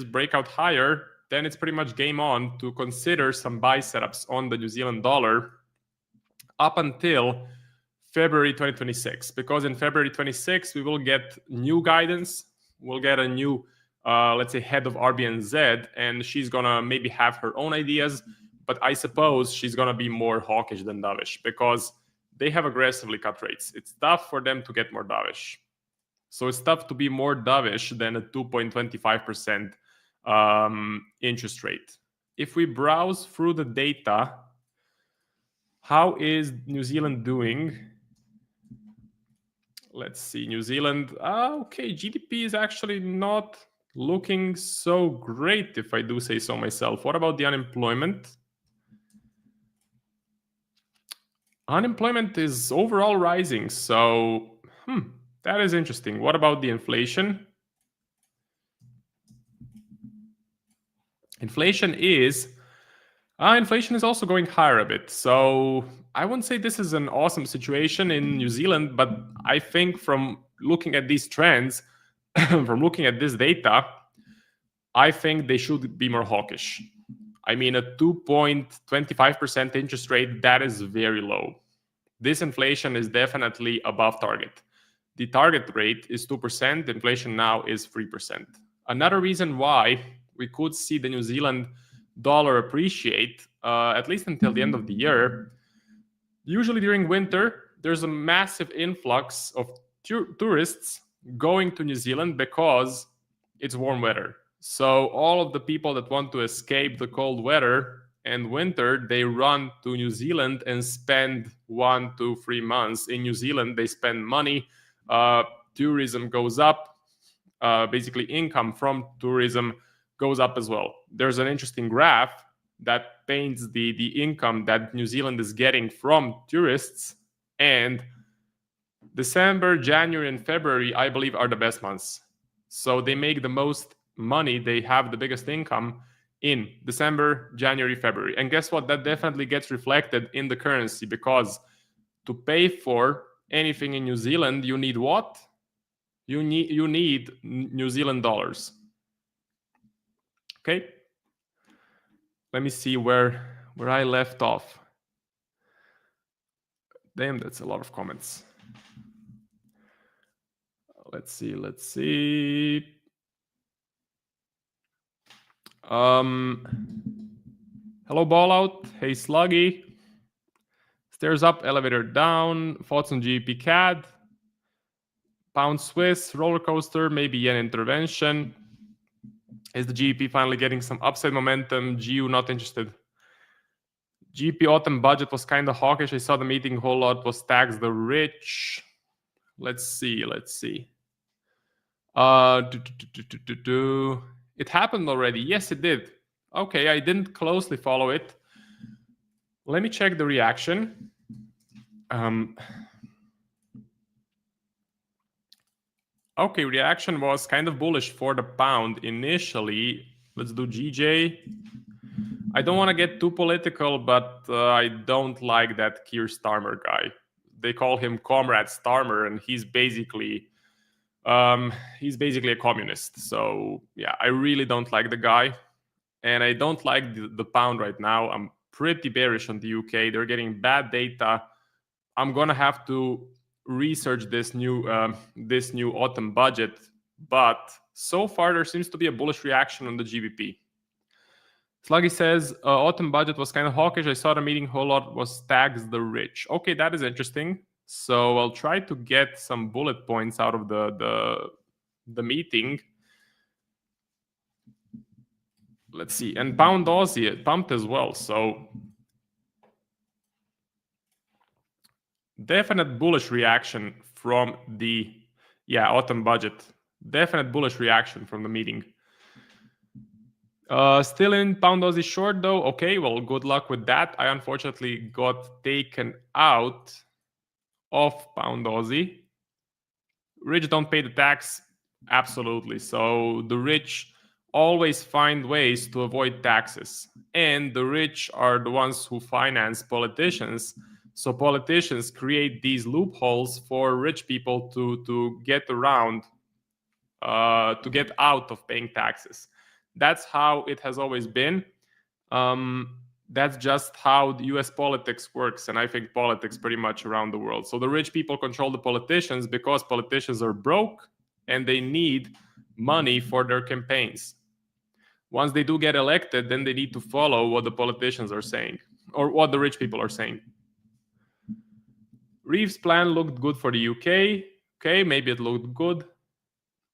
break out higher, then it's pretty much game on to consider some buy setups on the New Zealand dollar up until February 2026, because in February 26 we will get new guidance. We'll get a new, let's say, head of RBNZ, and she's gonna maybe have her own ideas. But I suppose she's gonna be more hawkish than dovish because they have aggressively cut rates. It's tough for them to get more dovish. So it's tough to be more dovish than a 2.25% interest rate. If we browse through the data, how is New Zealand doing? Let's see, New Zealand. Okay, GDP is actually not looking so great, if I do say so myself. What about the unemployment? Unemployment is overall rising, so that is interesting. What about the inflation? Inflation is also going higher a bit. So I wouldn't say this is an awesome situation in New Zealand, but I think from looking at these trends, from looking at this data, I think they should be more hawkish. I mean, a 2.25% interest rate, that is very low. This inflation is definitely above target. The target rate is 2%. Inflation now is 3%. Another reason why we could see the New Zealand dollar appreciate, at least until the end of the year. Usually during winter, there's a massive influx of tourists going to New Zealand because it's warm weather. So all of the people that want to escape the cold weather and winter, they run to New Zealand and spend 1 to 3 months in New Zealand. They spend money. Tourism goes up. Basically, income from tourism goes up as well. There's an interesting graph that paints the income that New Zealand is getting from tourists, and December, January, and February, I believe, are the best months. So they make the most money, they have the biggest income in December, January, February. And guess what? That definitely gets reflected in the currency, because to pay for anything in New Zealand, you need what? You need New Zealand dollars. Okay, let me see where I left off. Damn, that's a lot of comments. Let's see. Hello, Ballout. Hey, Sluggy. Stairs up, elevator down. Thoughts on GBP CAD? Pound Swiss, roller coaster, maybe yen intervention. Is the GBP finally getting some upside momentum? GU not interested. GBP autumn budget was kind of hawkish. I saw the meeting whole lot was tax the rich. Let's see. It happened already. Yes, it did. Okay, I didn't closely follow it. Let me check the reaction. Okay, reaction was kind of bullish for the pound initially. Let's do GJ. I don't want to get too political, but I don't like that Keir Starmer guy. They call him Comrade Starmer, and he's basically a communist. So yeah, I really don't like the guy, and I don't like the pound right now. I'm pretty bearish on the UK. They're getting bad data. I'm gonna have to research this new autumn budget, but so far there seems to be a bullish reaction on the GBP. Sluggy says autumn budget was kind of hawkish. I saw the meeting whole lot was tax the rich. Okay, that is interesting. So I'll try to get some bullet points out of the meeting. Let's see. And pound Aussie, it pumped as well. So definite bullish reaction from the autumn budget. Definite bullish reaction from the meeting. Still in pound Aussie short though. Okay, well, good luck with that. I unfortunately got taken out of pound Aussie. Rich don't pay the tax. Absolutely. So the rich always find ways to avoid taxes. And the rich are the ones who finance politicians. So politicians create these loopholes for rich people to get around, to get out of paying taxes. That's how it has always been. that's just how the US politics works, and I think politics pretty much around the world. So the rich people control the politicians because politicians are broke and they need money for their campaigns. Once they do get elected, then they need to follow what the politicians are saying or what the rich people are saying. Reeves' plan looked good for the UK. Okay, maybe it looked good.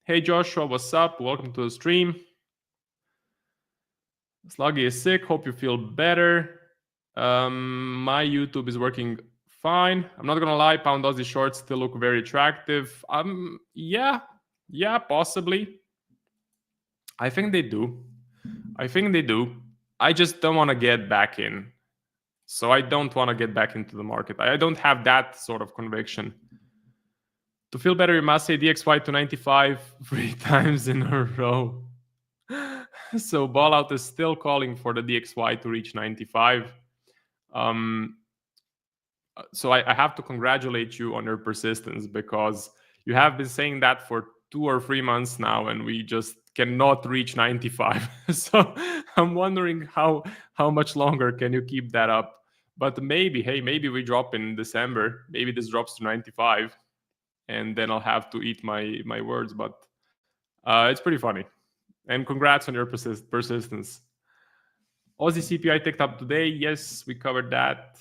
Hey Joshua, what's up? Welcome to the stream. Sluggy is sick. Hope you feel better. My YouTube is working fine. I'm not gonna lie, Pound Aussie shorts still look very attractive. Yeah, possibly. I think they do. I just don't want to get back in. So I don't want to get back into the market. I don't have that sort of conviction. To feel better, you must say DXY to 95 3 times in a row. So Ballout is still calling for the DXY to reach 95. So I have to congratulate you on your persistence, because you have been saying that for 2 or 3 months now, and we just cannot reach 95. So I'm wondering how much longer can you keep that up. But maybe we drop in December. Maybe this drops to 95, and then I'll have to eat my words. But it's pretty funny. And congrats on your persistence. Aussie CPI ticked up today. Yes, we covered that.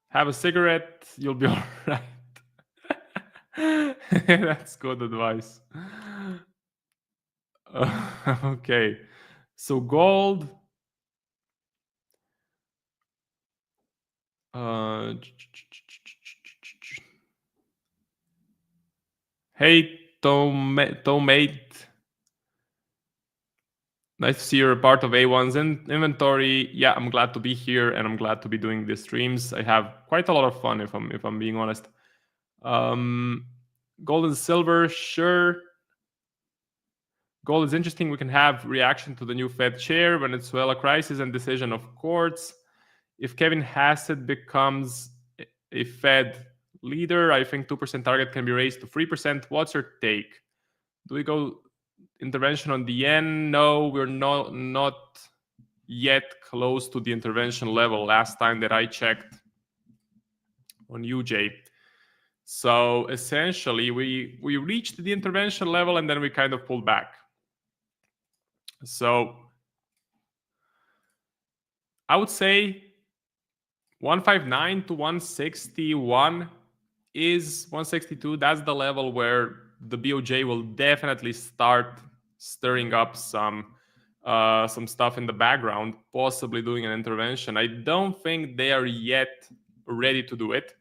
Have a cigarette, you'll be all right. That's good advice. Okay, so gold. Hey, Tomate. Nice to see you're a part of A1's inventory. Yeah, I'm glad to be here, and I'm glad to be doing these streams. I have quite a lot of fun, if I'm being honest. Gold and silver, sure. Gold is interesting. We can have reaction to the new Fed chair, Venezuela crisis, and decision of courts. If Kevin Hassett becomes a Fed leader, I think 2% target can be raised to 3%. What's your take? Do we go intervention on the yen? No, we're not yet close to the intervention level last time that I checked on UJ. So essentially, we reached the intervention level, and then we kind of pulled back. So I would say 159 to 161 is 162. That's the level where the BOJ will definitely start stirring up some stuff in the background, possibly doing an intervention. I don't think they are yet ready to do it.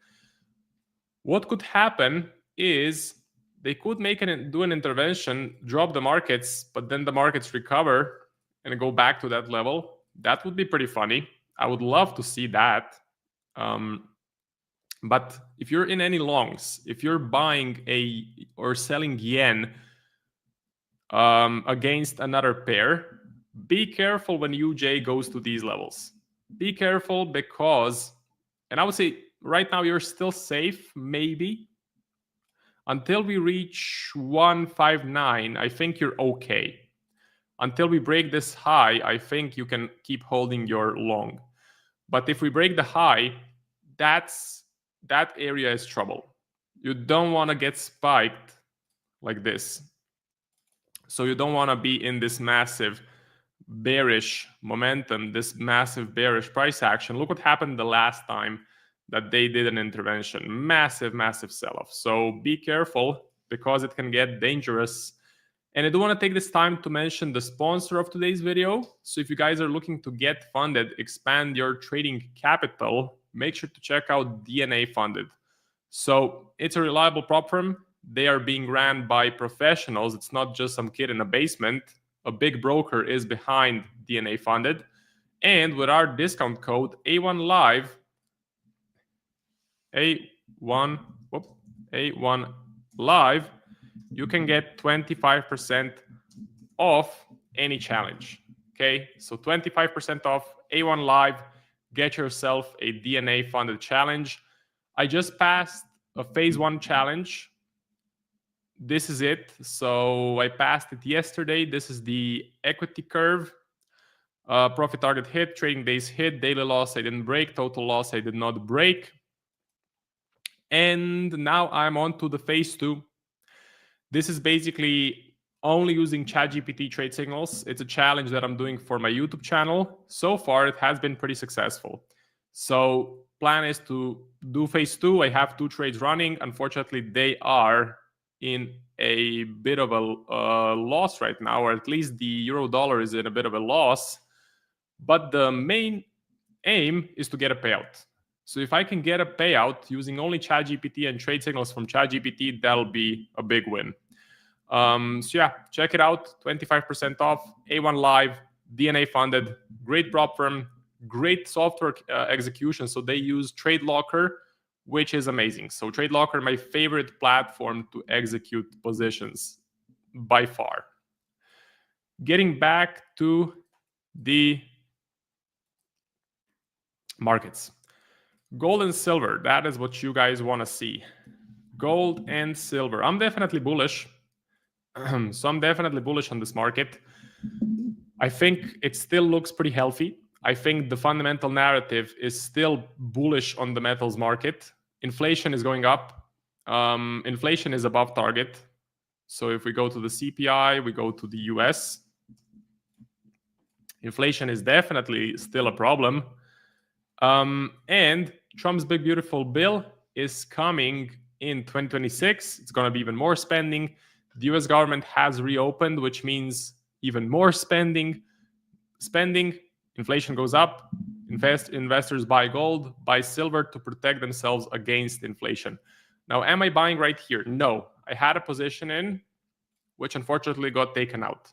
What could happen is they could do an intervention, drop the markets, but then the markets recover and go back to that level. That would be pretty funny. I would love to see that. But if you're in any longs, if you're buying or selling yen against another pair, be careful when UJ goes to these levels. Be careful because, and I would say right now you're still safe, maybe. Until we reach 159, I think you're okay. Until we break this high, I think you can keep holding your long. But if we break the high, that area is trouble. You don't want to get spiked like this. So you don't want to be in this massive bearish momentum, this massive bearish price action. Look what happened the last time that they did an intervention. Massive, massive sell-off. So be careful because it can get dangerous. And I do want to take this time to mention the sponsor of today's video. So if you guys are looking to get funded, expand your trading capital, make sure to check out DNA Funded. So it's a reliable prop firm. They are being ran by professionals. It's not just some kid in a basement. A big broker is behind DNA Funded. And with our discount code A1Live, A1 Live, you can get 25% off any challenge. Okay, so 25% off A1 Live. Get yourself a DNA funded challenge. I just passed a phase 1 challenge. This is it. So I passed it yesterday. This is the equity curve. Profit target hit, trading days hit, daily loss I didn't break, total loss I did not break. And now I'm on to the phase 2. This is basically only using ChatGPT trade signals. It's a challenge that I'm doing for my YouTube channel. So far, it has been pretty successful. So plan is to do phase 2. I have 2 trades running. Unfortunately, they are in a bit of a loss right now, or at least the euro dollar is in a bit of a loss. But the main aim is to get a payout. So if I can get a payout using only ChatGPT and trade signals from ChatGPT, that'll be a big win. So yeah, check it out. 25% off. A1 Live, DNA funded, great prop firm, great software execution. So they use TradeLocker, which is amazing. So TradeLocker, my favorite platform to execute positions by far. Getting back to the markets. Gold and silver, that is what you guys want to see. Gold and silver. I'm definitely bullish. So I'm definitely bullish on this market. I think it still looks pretty healthy. I think the fundamental narrative is still bullish on the metals market. Inflation is going up. Inflation is above target. So if we go to the CPI, we go to the US. Inflation is definitely still a problem. And Trump's big beautiful bill is coming in 2026. It's going to be even more spending. The US government has reopened, which means even more spending. Inflation goes up. Investors buy gold, buy silver to protect themselves against inflation. Now, am I buying right here? No. I had a position in, which unfortunately got taken out.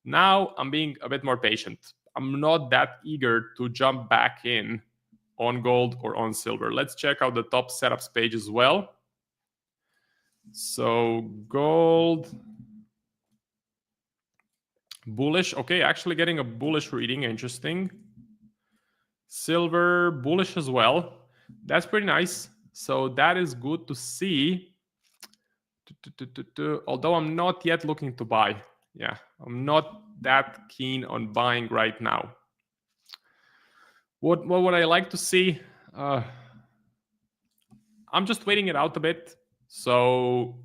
Now I'm being a bit more patient. I'm not that eager to jump back in on gold or on silver. Let's check out the top setups page as well. So gold, bullish. Okay, actually getting a bullish reading. Interesting. Silver, bullish as well. That's pretty nice. So that is good to see. Although I'm not yet looking to buy. Yeah, I'm not that keen on buying right now. What would I like to see? I'm just waiting it out a bit. So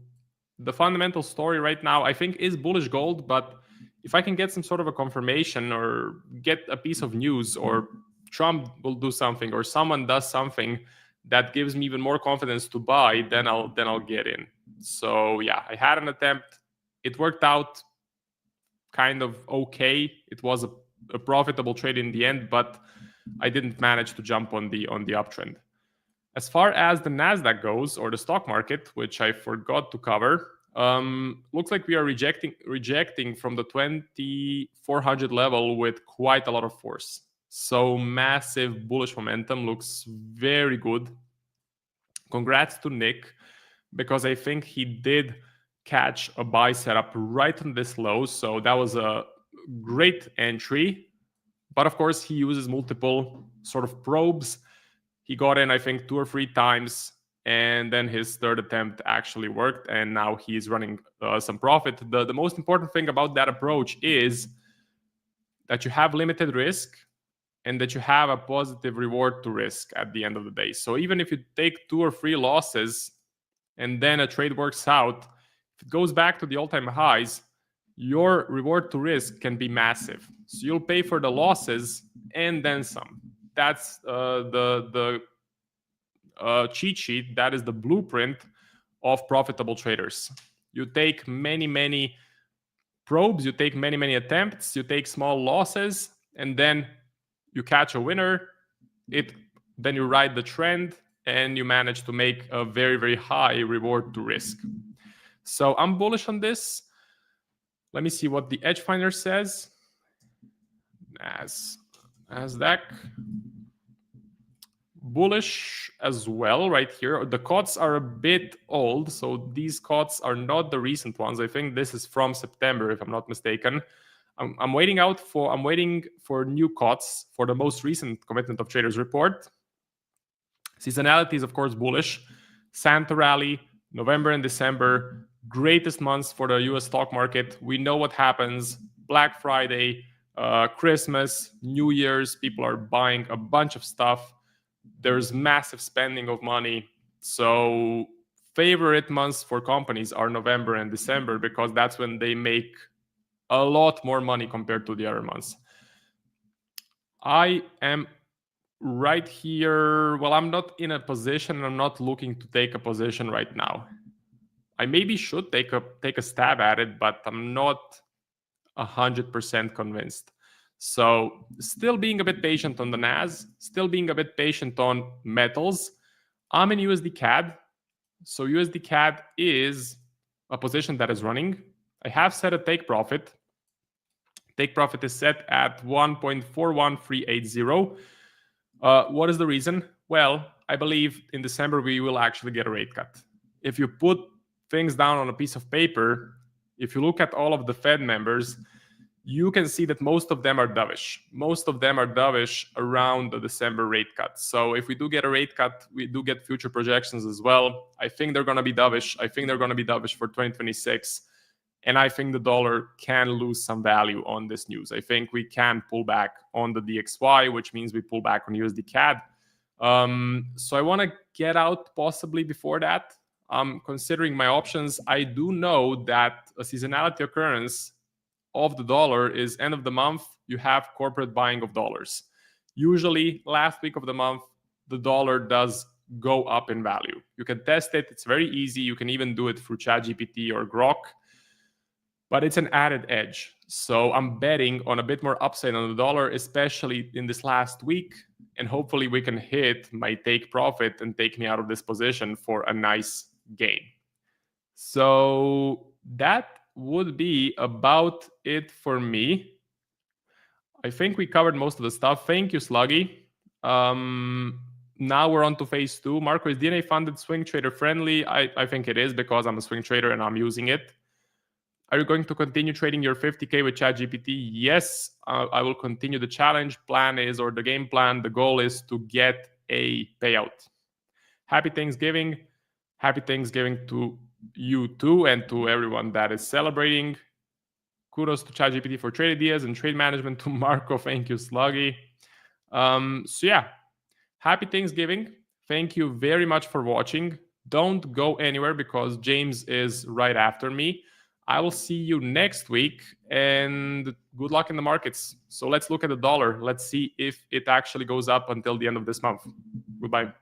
the fundamental story right now, I think, is bullish gold. But if I can get some sort of a confirmation or get a piece of news, or Trump will do something, or someone does something that gives me even more confidence to buy, then I'll get in. So yeah, I had an attempt. It worked out kind of okay. It was a profitable trade in the end, but I didn't manage to jump on the uptrend. As far as the Nasdaq goes, or the stock market, which I forgot to cover, looks like we are rejecting from the 2400 level with quite a lot of force. So massive bullish momentum, looks very good. Congrats to Nick, because I think he did catch a buy setup right on this low. So that was a great entry. But of course, he uses multiple sort of probes. He got in, I think, 2 or 3 times, and then his third attempt actually worked, and now he's running some profit. The most important thing about that approach is that you have limited risk and that you have a positive reward to risk at the end of the day. So even if you take 2 or 3 losses and then a trade works out, if it goes back to the all-time highs, your reward to risk can be massive. So you'll pay for the losses and then some. That's the cheat sheet. That is the blueprint of profitable traders. You take many probes, you take many attempts, you take small losses, and then you catch a winner. Then you ride the trend, and you manage to make a very high reward to risk. So I'm bullish on this. Let me see what the Edge Finder says. Nasdaq. Bullish as well right here. The COTs are a bit old, so these COTs are not the recent ones. I think this is from September, if I'm not mistaken. I'm waiting for new COTs for the most recent Commitment of Traders report. Seasonality is, of course, bullish. Santa rally, November and December, greatest months for the US stock market. We know what happens. Black Friday, Christmas, New Year's, people are buying a bunch of stuff. There's massive spending of money. So favorite months for companies are November and December, because that's when they make a lot more money compared to the other months. I am right here. Well, I'm not in a position, and I'm not looking to take a position right now. I maybe should take a stab at it, but I'm not 100% convinced. So still being a bit patient on the NAS, still being a bit patient on metals. I'm in USD CAD. So USD CAD is a position that is running. I have set a take profit. Take profit is set at 1.41380. What is the reason? Well, I believe in December we will actually get a rate cut. If you put things down on a piece of paper, if you look at all of the Fed members, you can see that most of them are dovish. Most of them are dovish around the December rate cut. So if we do get a rate cut, we do get future projections as well. I think they're going to be dovish. I think they're going to be dovish for 2026. And I think the dollar can lose some value on this news. I think we can pull back on the DXY, which means we pull back on USD CAD. So I want to get out possibly before that. I'm considering my options. I do know that a seasonality occurrence of the dollar is end of the month, you have corporate buying of dollars. Usually last week of the month, the dollar does go up in value. You can test it. It's very easy. You can even do it through ChatGPT or Grok, but it's an added edge. So I'm betting on a bit more upside on the dollar, especially in this last week. And hopefully we can hit my take profit and take me out of this position for a nice gain. So that would be about it for me. I think we covered most of the stuff. Thank you, Sluggy. Now we're on to phase 2. Marco, is DNA funded swing trader friendly? I think it is, because I'm a swing trader and I'm using it. Are you going to continue trading your 50K with ChatGPT? Yes, I will continue. The challenge plan is, or the game plan, the goal is to get a payout. Happy Thanksgiving. Happy Thanksgiving to you too, and to everyone that is celebrating. Kudos to ChatGPT for trade ideas and trade management. To Marco, thank you, Sluggy. So yeah, happy Thanksgiving. Thank you very much for watching. Don't go anywhere, because James is right after me. I will see you next week, and good luck in the markets. So let's look at the dollar. Let's see if it actually goes up until the end of this month. Goodbye.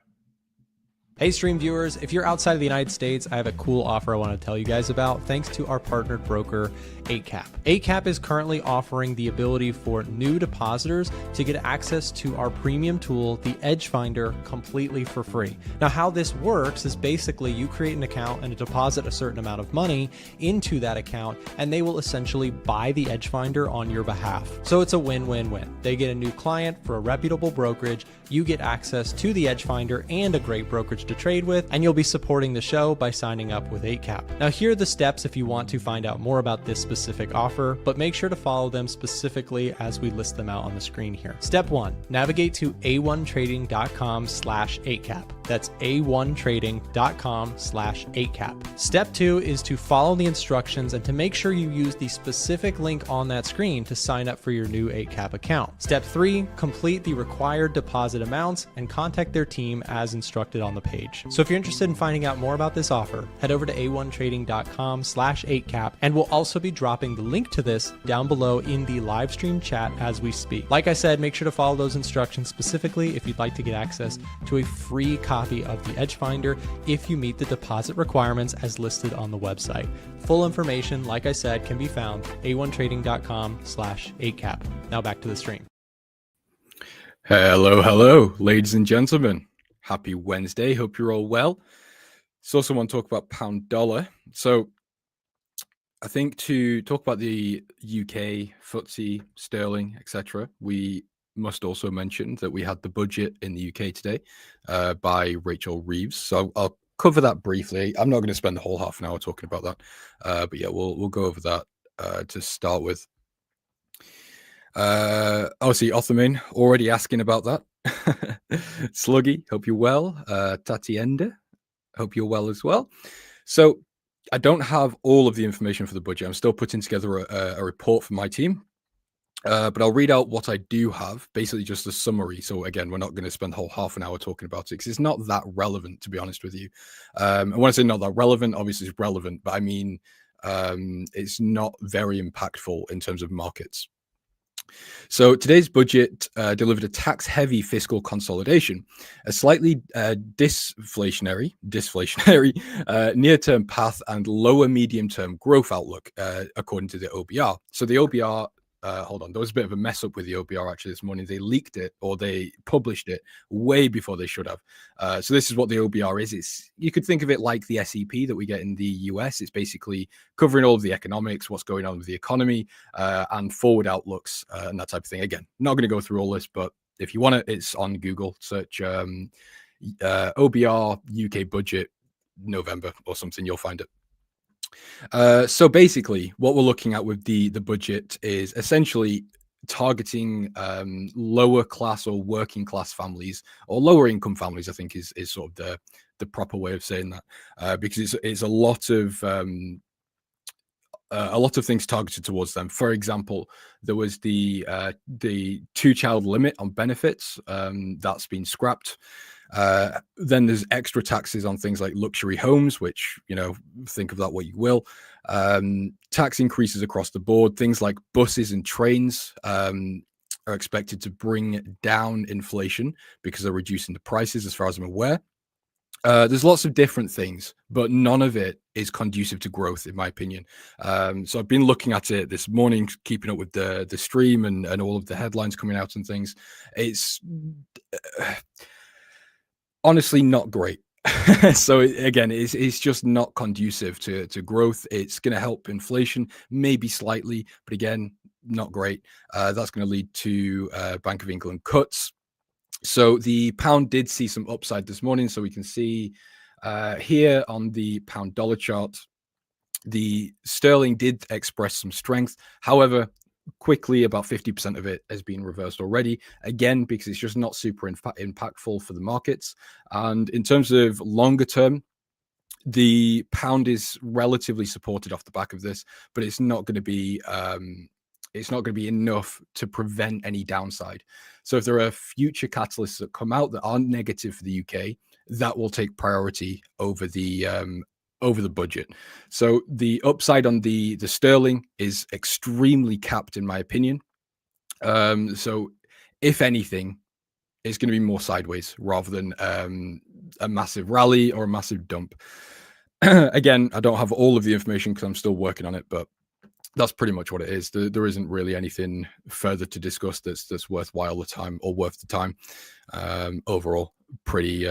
Hey, stream viewers, if you're outside of the United States, I have a cool offer I want to tell you guys about, thanks to our partnered broker, 8cap. 8cap is currently offering the ability for new depositors to get access to our premium tool, the Edge Finder, completely for free. Now, how this works is basically you create an account and deposit a certain amount of money into that account, and they will essentially buy the Edge Finder on your behalf. So it's a win-win-win. They get a new client for a reputable brokerage, you get access to the Edge Finder and a great brokerage to trade with, and you'll be supporting the show by signing up with 8cap. Now, here are the steps if you want to find out more about this specific offer, but make sure to follow them specifically as we list them out on the screen here. Step 1, navigate to a1trading.com/8cap. That's a1trading.com/8cap. Step 2 is to follow the instructions and to make sure you use the specific link on that screen to sign up for your new 8cap account. Step 3, complete the required deposit amounts and contact their team as instructed on the page. So if you're interested in finding out more about this offer, head over to a1trading.com/8cap, and we'll also be dropping the link to this down below in the live stream chat as we speak. Like I said, make sure to follow those instructions specifically if you'd like to get access to a free copy of the Edge Finder if you meet the deposit requirements as listed on the website. Full information, like I said, can be found a1trading.com/8cap. Now back to the stream. Hello, ladies and gentlemen. Happy Wednesday. Hope you're all well. Saw someone talk about pound dollar. So I think to talk about the UK, FTSE, sterling, etc., we must also mention that we had the budget in the UK today by Rachel Reeves. So I'll cover that briefly. I'm not going to spend the whole half an hour talking about that. But yeah, we'll go over that to start with. Obviously, Otherman already asking about that. Sluggy, hope you're well. Tatienda, hope you're well as well. So I don't have all of the information for the budget. I'm still putting together a report for my team. But I'll read out what I do have, basically just a summary. So again, we're not going to spend the whole half an hour talking about it because it's not that relevant, to be honest with you. And when I say not that relevant, obviously it's relevant, but I mean, it's not very impactful in terms of markets. So today's budget delivered a tax-heavy fiscal consolidation, a slightly deflationary near-term path, and lower medium-term growth outlook, according to the OBR. So the OBR, hold on, there was a bit of a mess up with the OBR actually this morning. They leaked it, or they published it way before they should have. So this is what the OBR is. You could think of it like the SEP that we get in the US. It's basically covering all of the economics, what's going on with the economy, and forward outlooks, and that type of thing. Again, not going to go through all this, but if you want it, it's on Google. Search OBR UK budget November or something, you'll find it. So basically, what we're looking at with the budget is essentially targeting lower class or working class families, or lower income families, I think is sort of the proper way of saying that, because it's a lot of things targeted towards them. For example, there was the 2-child limit on benefits that's been scrapped. Then there's extra taxes on things like luxury homes, which, you know, think of that what you will. Tax increases across the board. Things like buses and trains are expected to bring down inflation because they're reducing the prices, as far as I'm aware. There's lots of different things, but none of it is conducive to growth, in my opinion. So I've been looking at it this morning, keeping up with the stream and all of the headlines coming out and things. It's honestly not great. So again, it's just not conducive to growth. It's going to help inflation, maybe slightly, but again, not great. That's going to lead to Bank of England cuts. So the pound did see some upside this morning. So we can see here on the pound dollar chart, the sterling did express some strength. However, quickly about 50% of it has been reversed already, again because it's just not super impactful for the markets. And in terms of longer term, the pound is relatively supported off the back of this, but it's not going to be enough to prevent any downside. So if there are future catalysts that come out that are negative for the UK, that will take priority over the budget. So the upside on the sterling is extremely capped, in my opinion. So if anything, it's going to be more sideways rather than a massive rally or a massive dump. Again, I don't have all of the information because I'm still working on it, but that's pretty much what it is. There isn't really anything further to discuss that's worthwhile the time or worth the time. Overall, pretty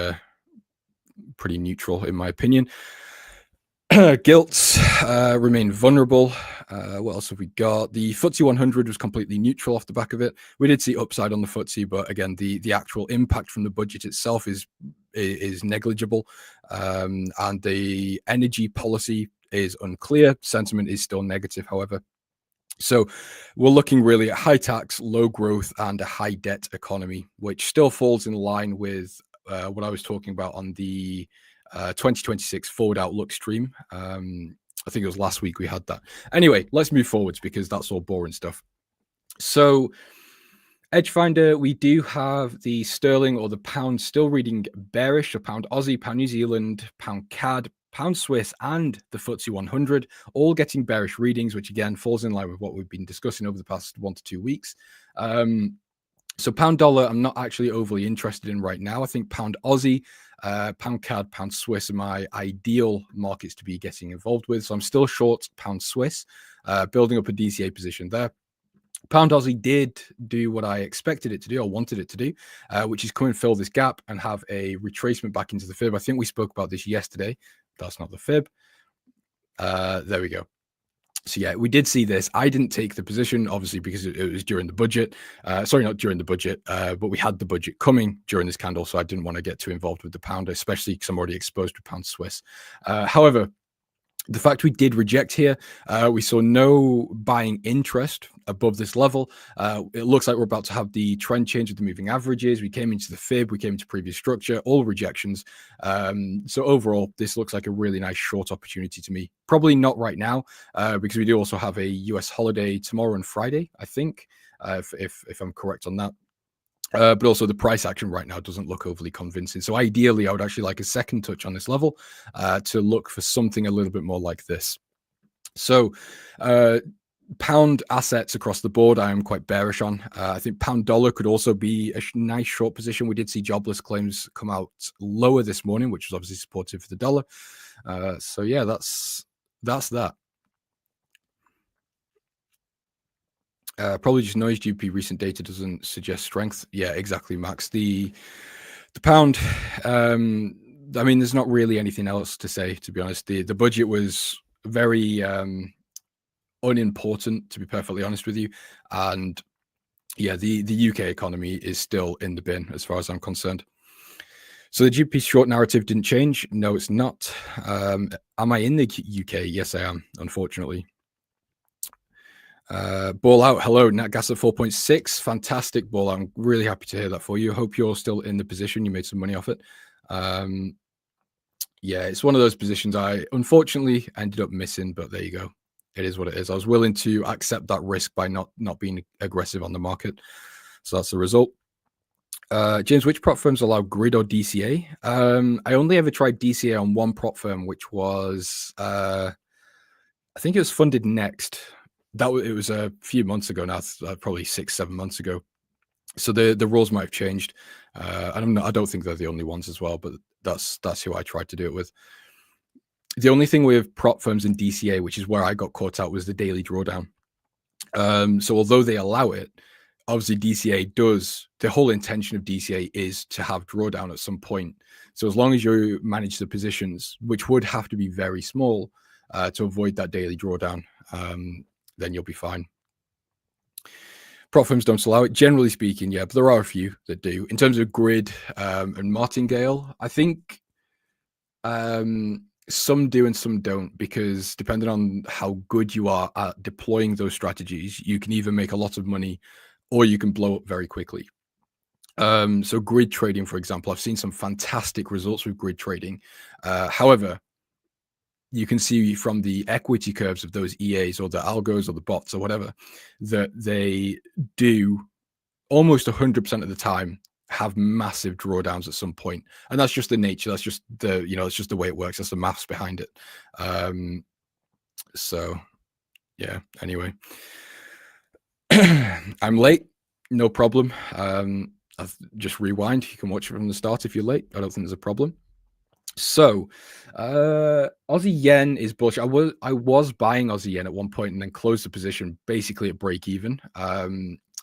neutral in my opinion. Gilts remain vulnerable. What else have we got? The FTSE 100 was completely neutral off the back of it. We did see upside on the FTSE, but again, the actual impact from the budget itself is negligible. And the energy policy is unclear. Sentiment is still negative, however. So we're looking really at high tax, low growth, and a high debt economy, which still falls in line with what I was talking about on the 2026 forward outlook stream. I think it was last week we had that. Anyway, let's move forwards because that's all boring stuff. So Edgefinder, we do have the sterling or the pound still reading bearish. So pound Aussie, pound New Zealand, pound CAD, pound Swiss, and the FTSE 100 all getting bearish readings, which again falls in line with what we've been discussing over the past 1 to 2 weeks. So pound dollar, I'm not actually overly interested in right now. I think pound Aussie, pound CAD, pound Swiss are my ideal markets to be getting involved with. So I'm still short pound Swiss, building up a DCA position there. Pound Aussie did do what I expected it to do or wanted it to do, which is come and fill this gap and have a retracement back into the fib. I think we spoke about this yesterday. That's not the fib. There we go. So yeah, we did see this. I didn't take the position, obviously, because it was during the budget. Sorry, not during the budget, but we had the budget coming during this candle, so I didn't want to get too involved with the pound, especially because I'm already exposed to pound Swiss. However, the fact we did reject here, we saw no buying interest above this level. It looks like we're about to have the trend change with the moving averages. We came into the fib, we came into previous structure, all rejections. So overall, this looks like a really nice short opportunity to me. Probably not right now, because we do also have a US holiday tomorrow and Friday, I think. if I'm correct on that. But also the price action right now doesn't look overly convincing. So ideally, I would actually like a second touch on this level to look for something a little bit more like this. So pound assets across the board, I am quite bearish on. I think pound dollar could also be a nice short position. We did see jobless claims come out lower this morning, which was obviously supportive for the dollar. So yeah, that's that. Probably just noise. GBP recent data doesn't suggest strength. Yeah, exactly, Max. The pound. I mean, there's not really anything else to say, to be honest. The budget was very unimportant, to be perfectly honest with you. And yeah, the UK economy is still in the bin as far as I'm concerned. So the GBP short narrative didn't change. No, it's not. Am I in the UK? Yes, I am, unfortunately. Ball out. Hello, Nat Gas at 4.6. Fantastic ball out. I'm really happy to hear that for you. Hope you're still in the position. You made some money off it. Yeah, it's one of those positions I unfortunately ended up missing, but there you go. It is what it is. I was willing to accept that risk by not being aggressive on the market. So that's the result. James, which prop firms allow grid or DCA? I only ever tried DCA on one prop firm, which was I think it was Funded Next. It was a few months ago now, probably 6-7 months ago. So the rules might have changed. And I don't think they're the only ones as well, but that's who I tried to do it with. The only thing with prop firms in DCA, which is where I got caught out, was the daily drawdown. So although they allow it, obviously DCA does. The whole intention of DCA is to have drawdown at some point. So as long as you manage the positions, which would have to be very small to avoid that daily drawdown, then you'll be fine. Prop firms don't allow it, generally speaking, yeah, but there are a few that do. In terms of grid and martingale, I think some do and some don't, because depending on how good you are at deploying those strategies, you can either make a lot of money or you can blow up very quickly. So grid trading, for example, I've seen some fantastic results with grid trading. However, you can see from the equity curves of those EAs or the algos or the bots or whatever, that they do almost 100% of the time have massive drawdowns at some point. And that's just the nature. That's just it's just the way it works. That's the maths behind it. So yeah, anyway, I'm late. No problem. I've just rewind. You can watch it from the start if you're late. I don't think there's a problem. So Aussie yen is bullish. I was buying Aussie yen at one point and then closed the position basically at break even.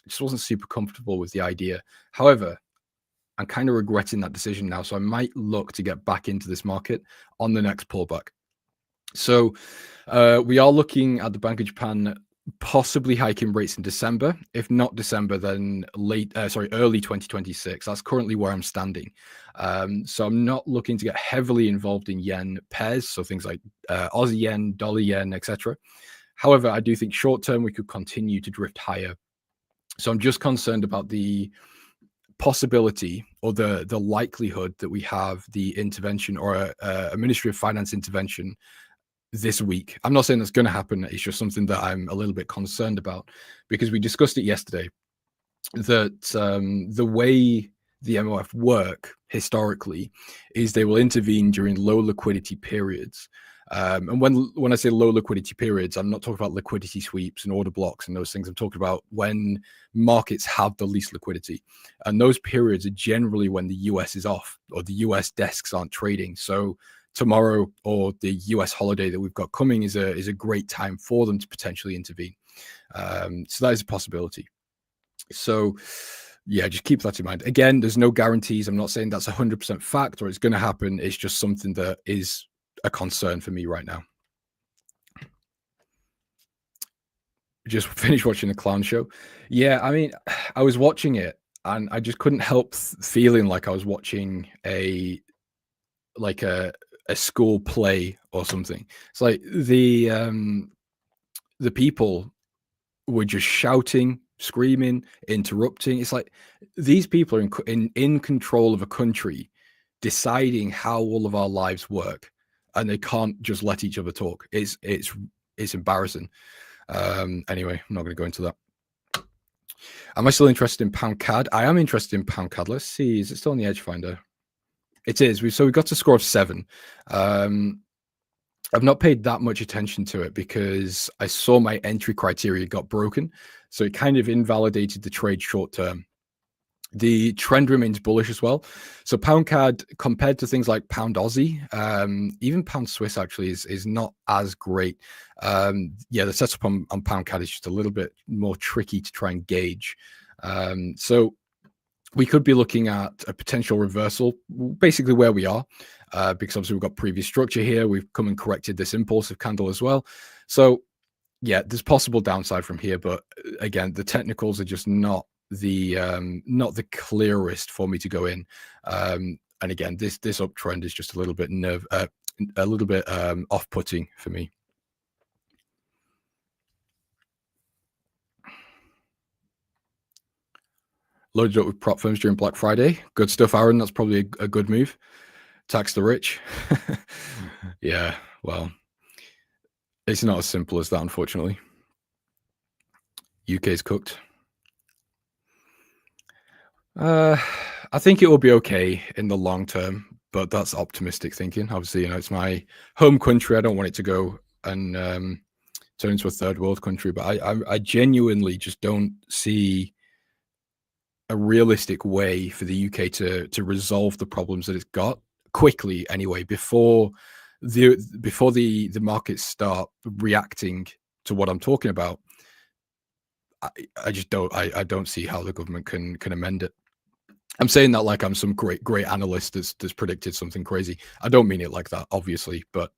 Just wasn't super comfortable with the idea. However, I'm kind of regretting that decision now, so I might look to get back into this market on the next pullback. So we are looking at the Bank of Japan possibly hiking rates in December. If not December, then early 2026. That's currently where I'm standing. So I'm not looking to get heavily involved in yen pairs, so things like Aussie yen, dollar yen, etc. However, I do think short term we could continue to drift higher. So I'm just concerned about the possibility or the likelihood that we have the intervention or a Ministry of Finance intervention this week. I'm not saying that's going to happen. It's just something that I'm a little bit concerned about, because we discussed it yesterday that the way the MOF work historically is they will intervene during low liquidity periods. And when I say low liquidity periods, I'm not talking about liquidity sweeps and order blocks and those things. I'm talking about when markets have the least liquidity. And those periods are generally when the US is off or the US desks aren't trading. So tomorrow or the US holiday that we've got coming is a great time for them to potentially intervene. So that is a possibility. So yeah, just keep that in mind. Again, there's no guarantees. I'm not saying that's 100% fact or it's going to happen. It's just something that is a concern for me right now. Just finished watching the clown show. Yeah, I mean, I was watching it and I just couldn't help feeling like I was watching a school play or something. It's like the people were just shouting, screaming, interrupting. It's like these people are in control of a country, deciding how all of our lives work, and they can't just let each other talk. It's embarrassing. Anyway, I'm not going to go into that. Am I still interested in pound CAD? I am interested in pound CAD. Let's see. Is it still on the Edge Finder? It is. So we got a score of 7. I've not paid that much attention to it because I saw my entry criteria got broken. So it kind of invalidated the trade short term. The trend remains bullish as well. So pound CAD compared to things like pound Aussie, even pound Swiss actually is not as great. Yeah, the setup on pound CAD is just a little bit more tricky to try and gauge. So we could be looking at a potential reversal, basically where we are, because obviously we've got previous structure here. We've come and corrected this impulsive candle as well. So yeah, there's possible downside from here, but again, the technicals are just not the clearest for me to go in. And again, this uptrend is just a little bit off-putting for me. Loaded up with prop firms during Black Friday. Good stuff, Aaron. That's probably a good move. Tax the rich. Yeah, well, it's not as simple as that, unfortunately. UK's cooked. I think it will be okay in the long term, but that's optimistic thinking. Obviously, it's my home country. I don't want it to go and turn into a third world country, but I genuinely just don't see a realistic way for the UK to resolve the problems that it's got quickly anyway, before the markets start reacting to what I'm talking about. I just don't see how the government can amend it. I'm saying that like I'm some great analyst that's predicted something crazy. I don't mean it like that, obviously, but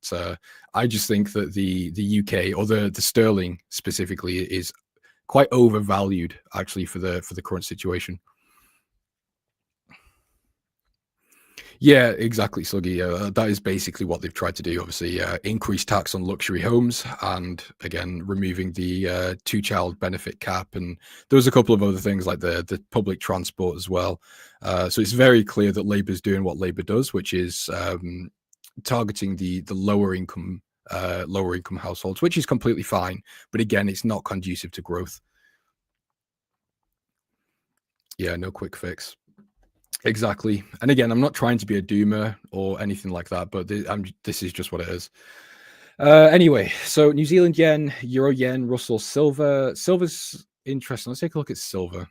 I just think that the UK or the sterling specifically is quite overvalued actually for the current situation. Yeah, exactly, Sluggy. That is basically what they've tried to do. Obviously, increase tax on luxury homes, and again, removing the two-child benefit cap, and there was a couple of other things like the public transport as well. So it's very clear that Labour's doing what Labour does, which is targeting the lower income households, which is completely fine. But again, it's not conducive to growth. Yeah, no quick fix. Exactly. And again, I'm not trying to be a doomer or anything like that, but this is just what it is. Anyway, so New Zealand yen, Euro yen, Russell silver. Silver's interesting. Let's take a look at silver.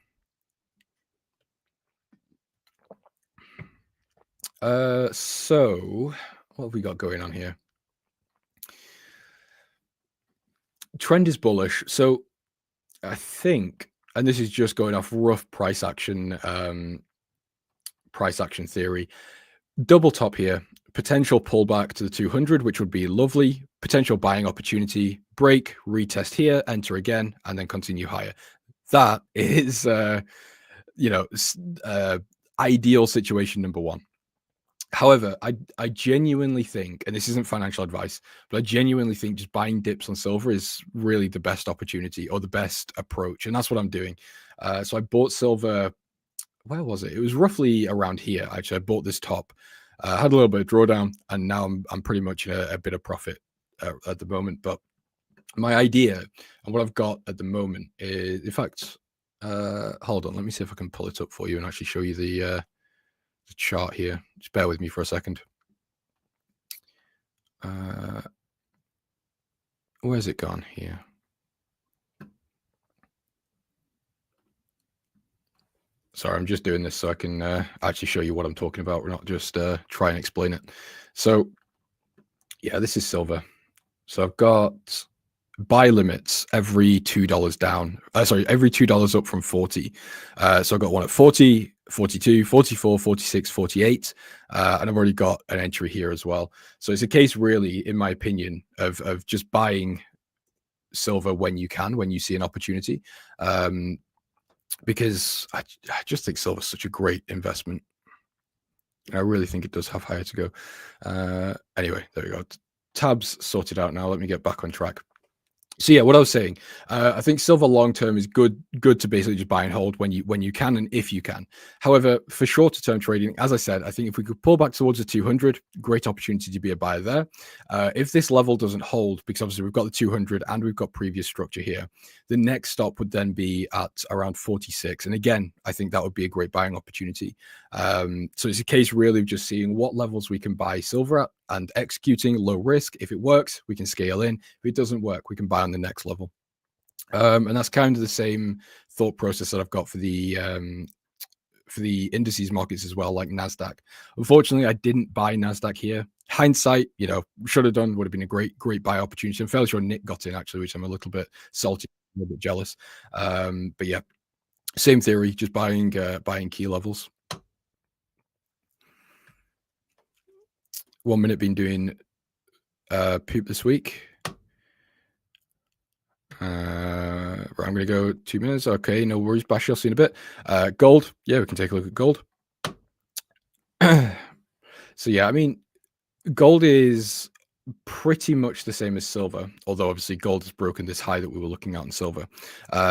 So what have we got going on here? Trend is bullish. So I think, and this is just going off rough price action theory, double top here, potential pullback to the 200, which would be lovely, potential buying opportunity, break, retest here, enter again, and then continue higher. That is ideal situation number one. However, I genuinely think, and this isn't financial advice, but I genuinely think just buying dips on silver is really the best opportunity or the best approach, and that's what I'm doing. So I bought silver. Where was it? It was roughly around here. Actually, I bought this top, had a little bit of drawdown, and now I'm pretty much in a bit of profit at the moment. But my idea and what I've got at the moment is, in fact, hold on, let me see if I can pull it up for you and actually show you the chart here. Just bear with me for a second. Where's it gone here? Sorry, I'm just doing this so I can actually show you what I'm talking about. We're not just try and explain it. So yeah, this is silver. So I've got buy limits every $2 down. Every $2 up from 40. So I've got one at 40, 42, 44, 46, 48. And I've already got an entry here as well. So it's a case really, in my opinion, of just buying silver when you can, when you see an opportunity. Because I just think silver is such a great investment. I really think it does have higher to go. Anyway, there we go. Tabs sorted out now. Let me get back on track. So yeah, what I was saying, I think silver long term is good to basically just buy and hold when you can and if you can. However, for shorter term trading, as I said, I think if we could pull back towards the 200, great opportunity to be a buyer there. If this level doesn't hold, because obviously we've got the 200 and we've got previous structure here, the next stop would then be at around 46, and again, I think that would be a great buying opportunity. So it's a case really of just seeing what levels we can buy silver at and executing low risk. If it works, we can scale in. If it doesn't work, we can buy on the next level. And that's kind of the same thought process that I've got for the indices markets as well, like NASDAQ. Unfortunately, I didn't buy NASDAQ here. Hindsight, should have done, would have been a great buy opportunity. I'm fairly sure Nick got in actually, which I'm a little bit salty, a little bit jealous. But yeah, same theory, just buying key levels. 1 minute been doing poop this week. Right, I'm going to go 2 minutes. Okay, no worries. Bash, I'll see you in a bit. Gold. Yeah, we can take a look at gold. So yeah, I mean, gold is pretty much the same as silver, although obviously gold has broken this high that we were looking at in silver.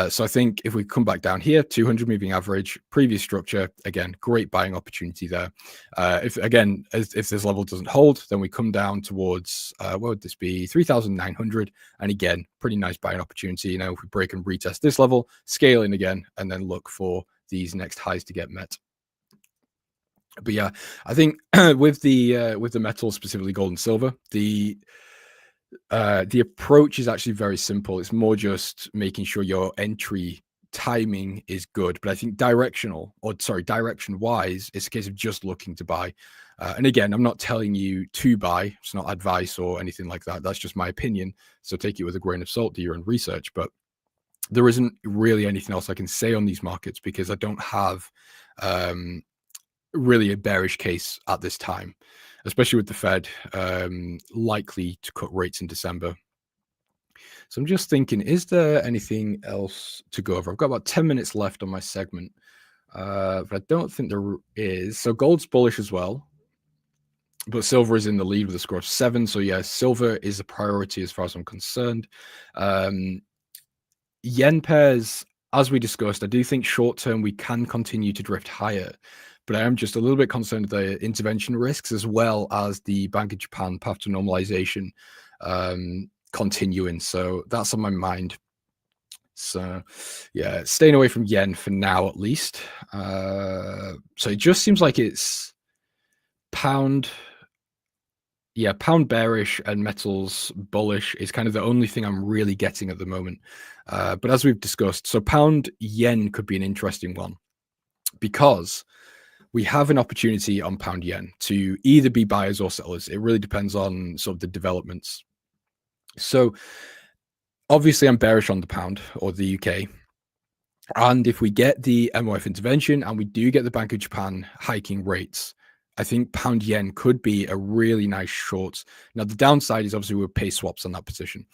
So I think if we come back down here, 200 moving average, previous structure, again, great buying opportunity there. If this level doesn't hold, then we come down towards, what would this be, 3,900, and again, pretty nice buying opportunity. If we break and retest this level, scale in again, and then look for these next highs to get met. But yeah, I think with the metals, specifically gold and silver, the approach is actually very simple. It's more just making sure your entry timing is good. But I think direction wise, it's a case of just looking to buy. And again, I'm not telling you to buy. It's not advice or anything like that. That's just my opinion. So take it with a grain of salt, do your own research. But there isn't really anything else I can say on these markets because I don't have really a bearish case at this time, especially with the Fed likely to cut rates in December. So I'm just thinking, is there anything else to go over? I've got about 10 minutes left on my segment, but I don't think there is. So gold's bullish as well, but silver is in the lead with a score of 7. So yeah, silver is a priority as far as I'm concerned. Yen pairs, as we discussed, I do think short term we can continue to drift higher. But I am just a little bit concerned with the intervention risks as well as the Bank of Japan path to normalization continuing. So that's on my mind. So yeah, staying away from yen for now at least. So it just seems like it's pound. Yeah, pound bearish and metals bullish is kind of the only thing I'm really getting at the moment. But as we've discussed, so pound yen could be an interesting one because we have an opportunity on pound yen to either be buyers or sellers. It really depends on sort of the developments. So obviously I'm bearish on the pound or the UK. And if we get the MOF intervention and we do get the Bank of Japan hiking rates, I think pound yen could be a really nice short. Now, the downside is obviously we'll pay swaps on that position.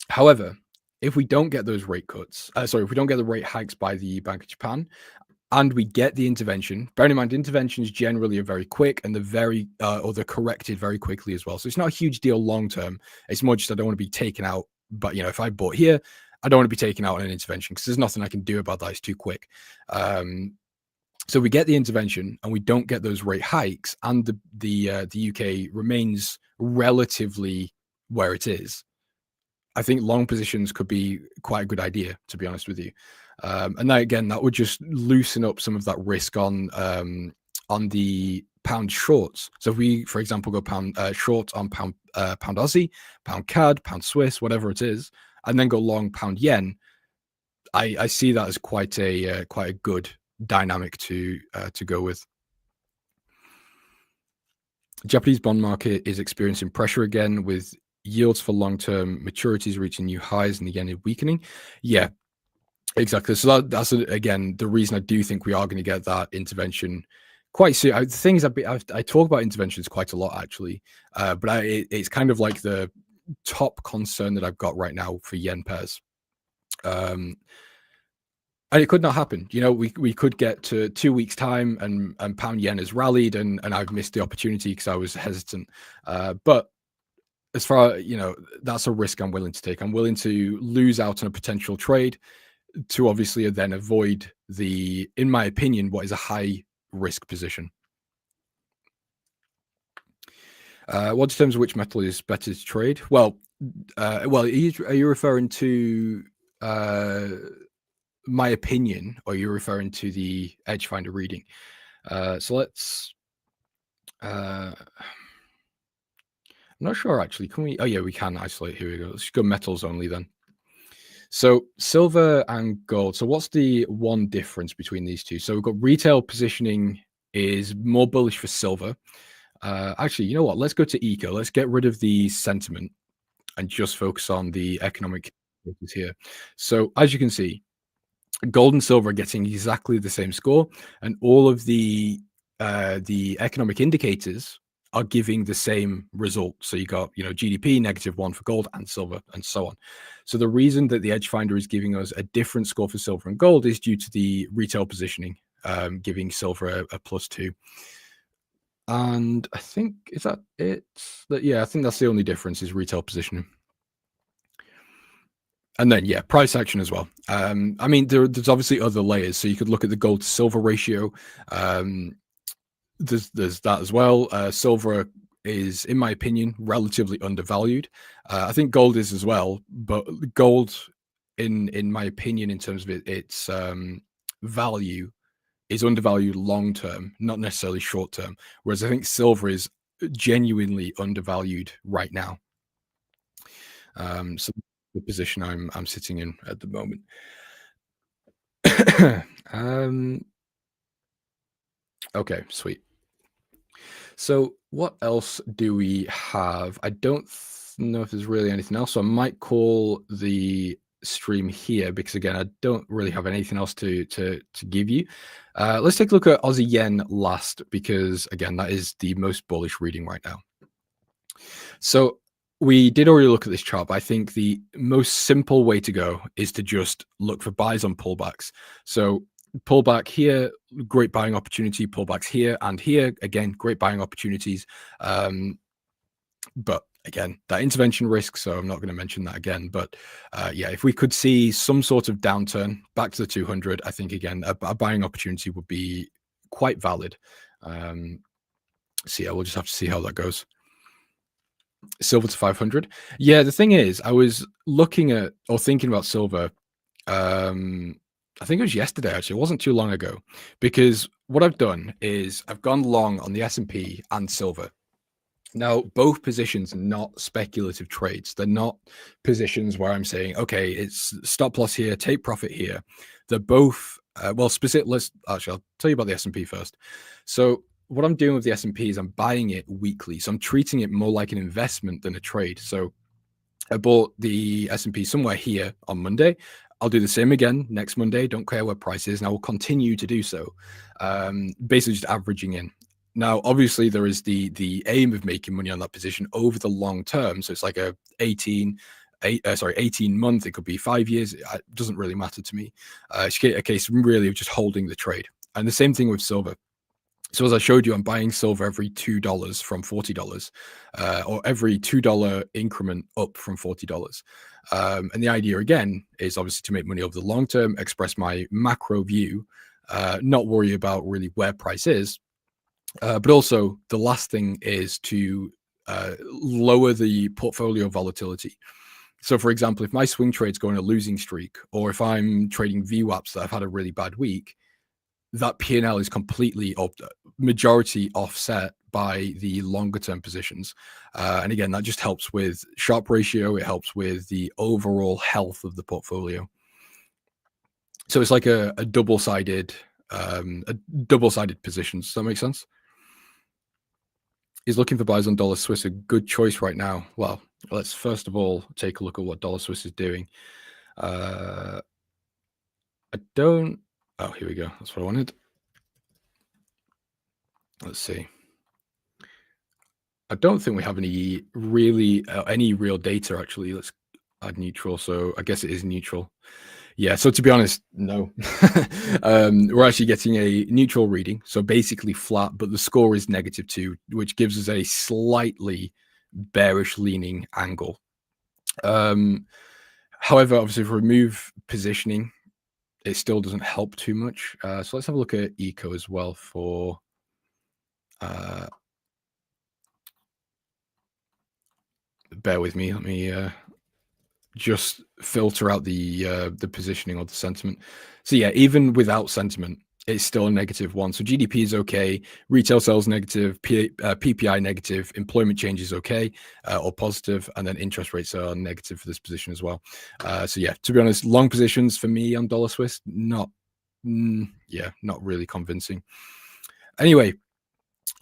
However, if we don't get those rate cuts, if we don't get the rate hikes by the Bank of Japan, and we get the intervention, bearing in mind interventions generally are very quick and they're corrected very quickly as well. So it's not a huge deal long term. It's more just I don't want to be taken out. But if I bought here, I don't want to be taken out on an intervention because there's nothing I can do about that. It's too quick. So we get the intervention and we don't get those rate hikes, and the UK remains relatively where it is. I think long positions could be quite a good idea, to be honest with you. And that, again, that would just loosen up some of that risk on the pound shorts. So if we, for example, go pound short on pound Aussie, pound CAD, pound Swiss, whatever it is, and then go long pound yen, I see that as quite a good dynamic to go with. Japanese bond market is experiencing pressure again with yields for long-term maturities reaching new highs and the yen is weakening. Yeah. Exactly. So that's again the reason I do think we are going to get that intervention quite soon. The thing is, I talk about interventions quite a lot actually, but it's kind of like the top concern that I've got right now for yen pairs. And it could not happen. We could get to 2 weeks time and pound yen has rallied and I've missed the opportunity because I was hesitant. But as far, that's a risk I'm willing to take. I'm willing to lose out on a potential trade to obviously then avoid in my opinion, what is a high risk position. What determines which metal is better to trade? Well, are you referring to my opinion, or are you referring to the Edge Finder reading? So let's. I'm not sure actually. Can we? Oh yeah, we can isolate. Here we go. Let's go metals only then. So silver and gold. So what's the one difference between these two? So we've got retail positioning is more bullish for silver. Actually, you know what? Let's go to eco. Let's get rid of the sentiment and just focus on the economic indicators here. So as you can see, gold and silver are getting exactly the same score, and all of the economic indicators are giving the same result. So you got, GDP -1 for gold and silver, and so on. So the reason that the Edge Finder is giving us a different score for silver and gold is due to the retail positioning, giving silver a +2. And I think, is that it? I think that's the only difference, is retail positioning. And then, price action as well. I mean, there's obviously other layers. So you could look at the gold to silver ratio. There's that as well. Silver is, in my opinion, relatively undervalued. I think gold is as well, but gold, in my opinion, in terms of its value, is undervalued long term, not necessarily short term. Whereas I think silver is genuinely undervalued right now. So the position I'm sitting in at the moment. Okay, sweet. So what else do we have? I don't know if there's really anything else. So I might call the stream here, because again, I don't really have anything else to give you. Let's take a look at Aussie yen last, because again, that is the most bullish reading right now. So we did already look at this chart, but I think the most simple way to go is to just look for buys on pullbacks. So pullback here, great buying opportunity. Pullbacks here and here, again, great buying opportunities. But again, that intervention risk, so I'm not going to mention that again. But if we could see some sort of downturn back to the 200, I think again a buying opportunity would be quite valid. So we'll just have to see how that goes. Silver to 500. Yeah, the thing is, I was looking at or thinking about silver. I think it was yesterday, actually. It wasn't too long ago, because what I've done is I've gone long on the S&P and silver. Now, both positions are not speculative trades. They're not positions where I'm saying, okay, it's stop loss here, take profit here. They're both, specific. I'll tell you about the S&P first. So what I'm doing with the S&P is I'm buying it weekly. So I'm treating it more like an investment than a trade. So I bought the S&P somewhere here on Monday. I'll do the same again next Monday. Don't care what price is, and I will continue to do so. Basically just averaging in. Now, obviously, there is the aim of making money on that position over the long term. So it's like a 18 month. It could be 5 years. It doesn't really matter to me. It's a case really of just holding the trade. And the same thing with silver. So as I showed you, I'm buying silver every $2 from $40, or every $2 increment up from $40. And the idea, again, is obviously to make money over the long term, express my macro view, not worry about really where price is. But also the last thing is to lower the portfolio volatility. So for example, if my swing trade's going a losing streak, or if I'm trading VWAPs that I've had a really bad week, that P&L is completely majority offset by the longer term positions. And again, that just helps with Sharpe ratio. It helps with the overall health of the portfolio. So it's like a double-sided position. Does that make sense? Is looking for buys on dollar Swiss a good choice right now? Well, let's first of all take a look at what dollar Swiss is doing. Oh, here we go. That's what I wanted. Let's see. I don't think we have any real data, actually. Let's add neutral. So I guess it is neutral. Yeah, so to be honest, no. We're actually getting a neutral reading. So basically flat, but the score is -2, which gives us a slightly bearish leaning angle. However, obviously, if we remove positioning, it still doesn't help too much. So let's have a look at eco as well for bear with me. Let me just filter out the positioning or the sentiment. So yeah, even without sentiment, it's still a -1. So GDP is okay, retail sales negative, PPI negative, employment change is okay or positive, and then interest rates are negative for this position as well. So yeah, to be honest, long positions for me on dollar Swiss, not really convincing. Anyway,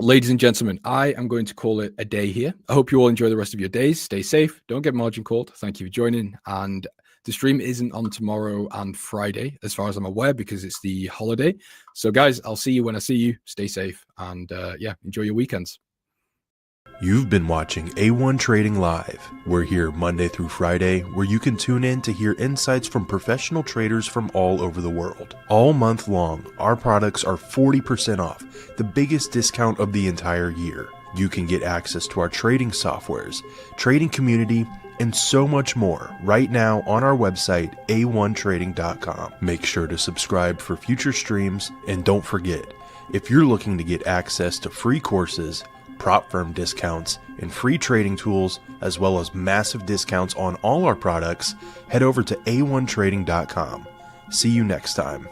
ladies and gentlemen, I am going to call it a day here. I hope you all enjoy the rest of your days. Stay safe. Don't get margin called. Thank you for joining. And the stream isn't on tomorrow and Friday, as far as I'm aware, because it's the holiday. So, guys, I'll see you when I see you. Stay safe. And enjoy your weekends. You've been watching A1 Trading Live. We're here Monday through Friday, where you can tune in to hear insights from professional traders from all over the world. All month long, our products are 40% off, the biggest discount of the entire year. You can get access to our trading softwares, trading community, and so much more right now on our website, a1trading.com. Make sure to subscribe for future streams, and don't forget, if you're looking to get access to free courses, prop firm discounts, and free trading tools, as well as massive discounts on all our products, head over to a1trading.com. See you next time.